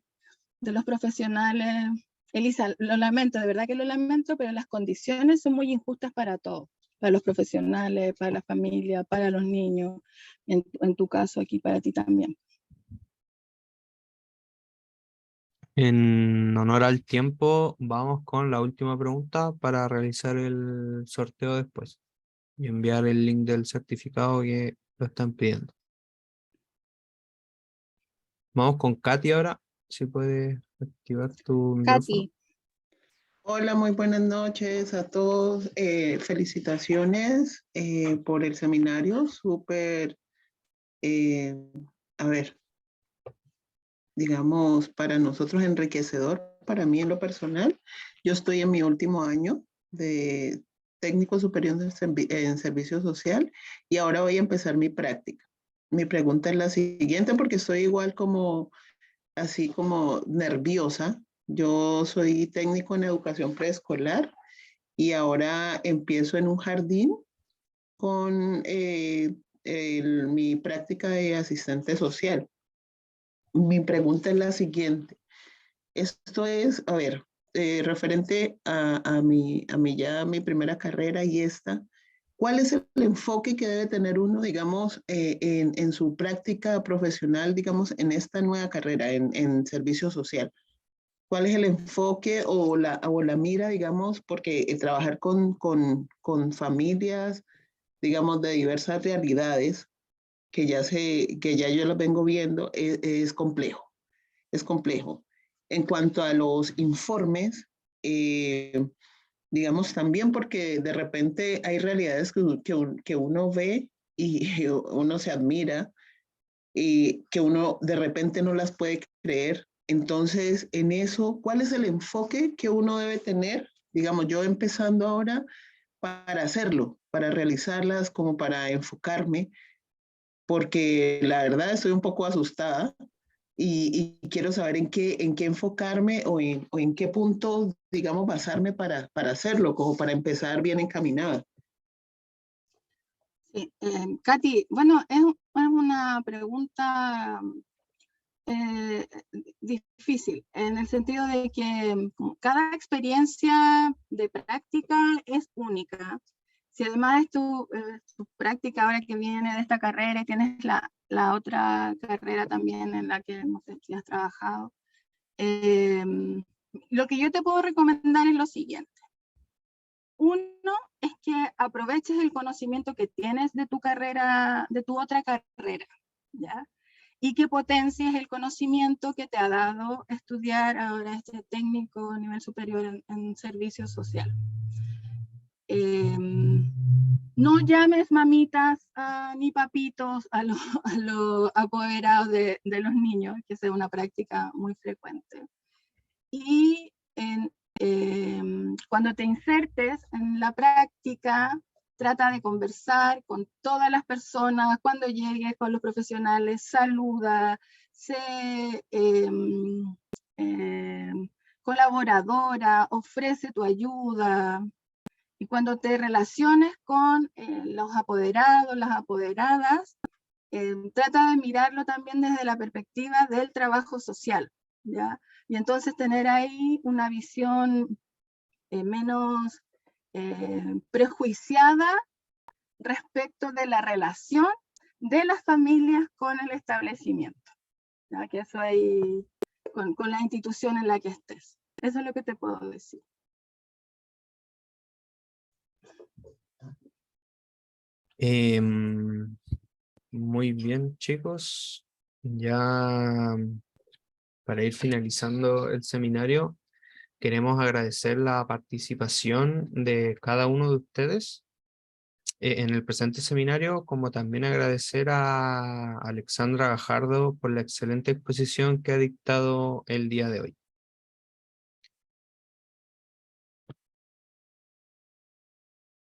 los profesionales. Elisa, lo lamento, de verdad que lo lamento, pero las condiciones son muy injustas para todos, para los profesionales, para la familia, para los niños, en tu caso aquí, para ti también. En honor al tiempo, vamos con la última pregunta para realizar el sorteo después y enviar el link del certificado que lo están pidiendo. Vamos con Katy ahora, si puedes activar tu micrófono. Katy. Hola, muy buenas noches a todos. Felicitaciones por el seminario, súper, digamos, para nosotros enriquecedor, para mí en lo personal. Yo estoy en mi último año de técnico superior en servicio social y ahora voy a empezar mi práctica. Mi pregunta es la siguiente, porque estoy igual así como nerviosa. Yo soy técnico en educación preescolar y ahora empiezo en un jardín con mi práctica de asistente social. Mi pregunta es la siguiente. Esto es, referente a mi primera carrera y esta, ¿cuál es el enfoque que debe tener uno, digamos, en su práctica profesional, digamos, en esta nueva carrera, en servicio social? ¿Cuál es el enfoque o la mira, digamos, porque trabajar con familias, digamos, de diversas realidades, que ya yo las vengo viendo, es complejo. Es complejo. En cuanto a los informes, digamos también porque de repente hay realidades que uno ve y uno se admira y que uno de repente no las puede creer. Entonces, en eso, ¿cuál es el enfoque que uno debe tener? Digamos, yo empezando ahora para hacerlo, para realizarlas, como para enfocarme, porque la verdad estoy un poco asustada y quiero saber en qué enfocarme o en qué punto, digamos, basarme para hacerlo, como para empezar bien encaminada. Sí, Katy, bueno, es una pregunta difícil, en el sentido de que cada experiencia de práctica es única. Si además es tu práctica ahora que viene de esta carrera y tienes la otra carrera también en la que no sé si has trabajado, lo que yo te puedo recomendar es lo siguiente. Uno es que aproveches el conocimiento que tienes de tu carrera, de tu otra carrera, ¿ya? Y que potencies el conocimiento que te ha dado estudiar ahora este técnico a nivel superior en servicio social. No llames mamitas ni papitos a los apoderados de los niños, que es una práctica muy frecuente. Y cuando te insertes en la práctica, trata de conversar con todas las personas, cuando llegues con los profesionales, saluda, sé colaboradora, ofrece tu ayuda. Y cuando te relaciones con los apoderados, las apoderadas, trata de mirarlo también desde la perspectiva del trabajo social, ¿ya? Y entonces tener ahí una visión menos prejuiciada respecto de la relación de las familias con el establecimiento, ¿ya? Que eso ahí, con la institución en la que estés. Eso es lo que te puedo decir. Muy bien, chicos. Ya para ir finalizando el seminario, queremos agradecer la participación de cada uno de ustedes en el presente seminario, como también agradecer a Alexandra Gajardo por la excelente exposición que ha dictado el día de hoy.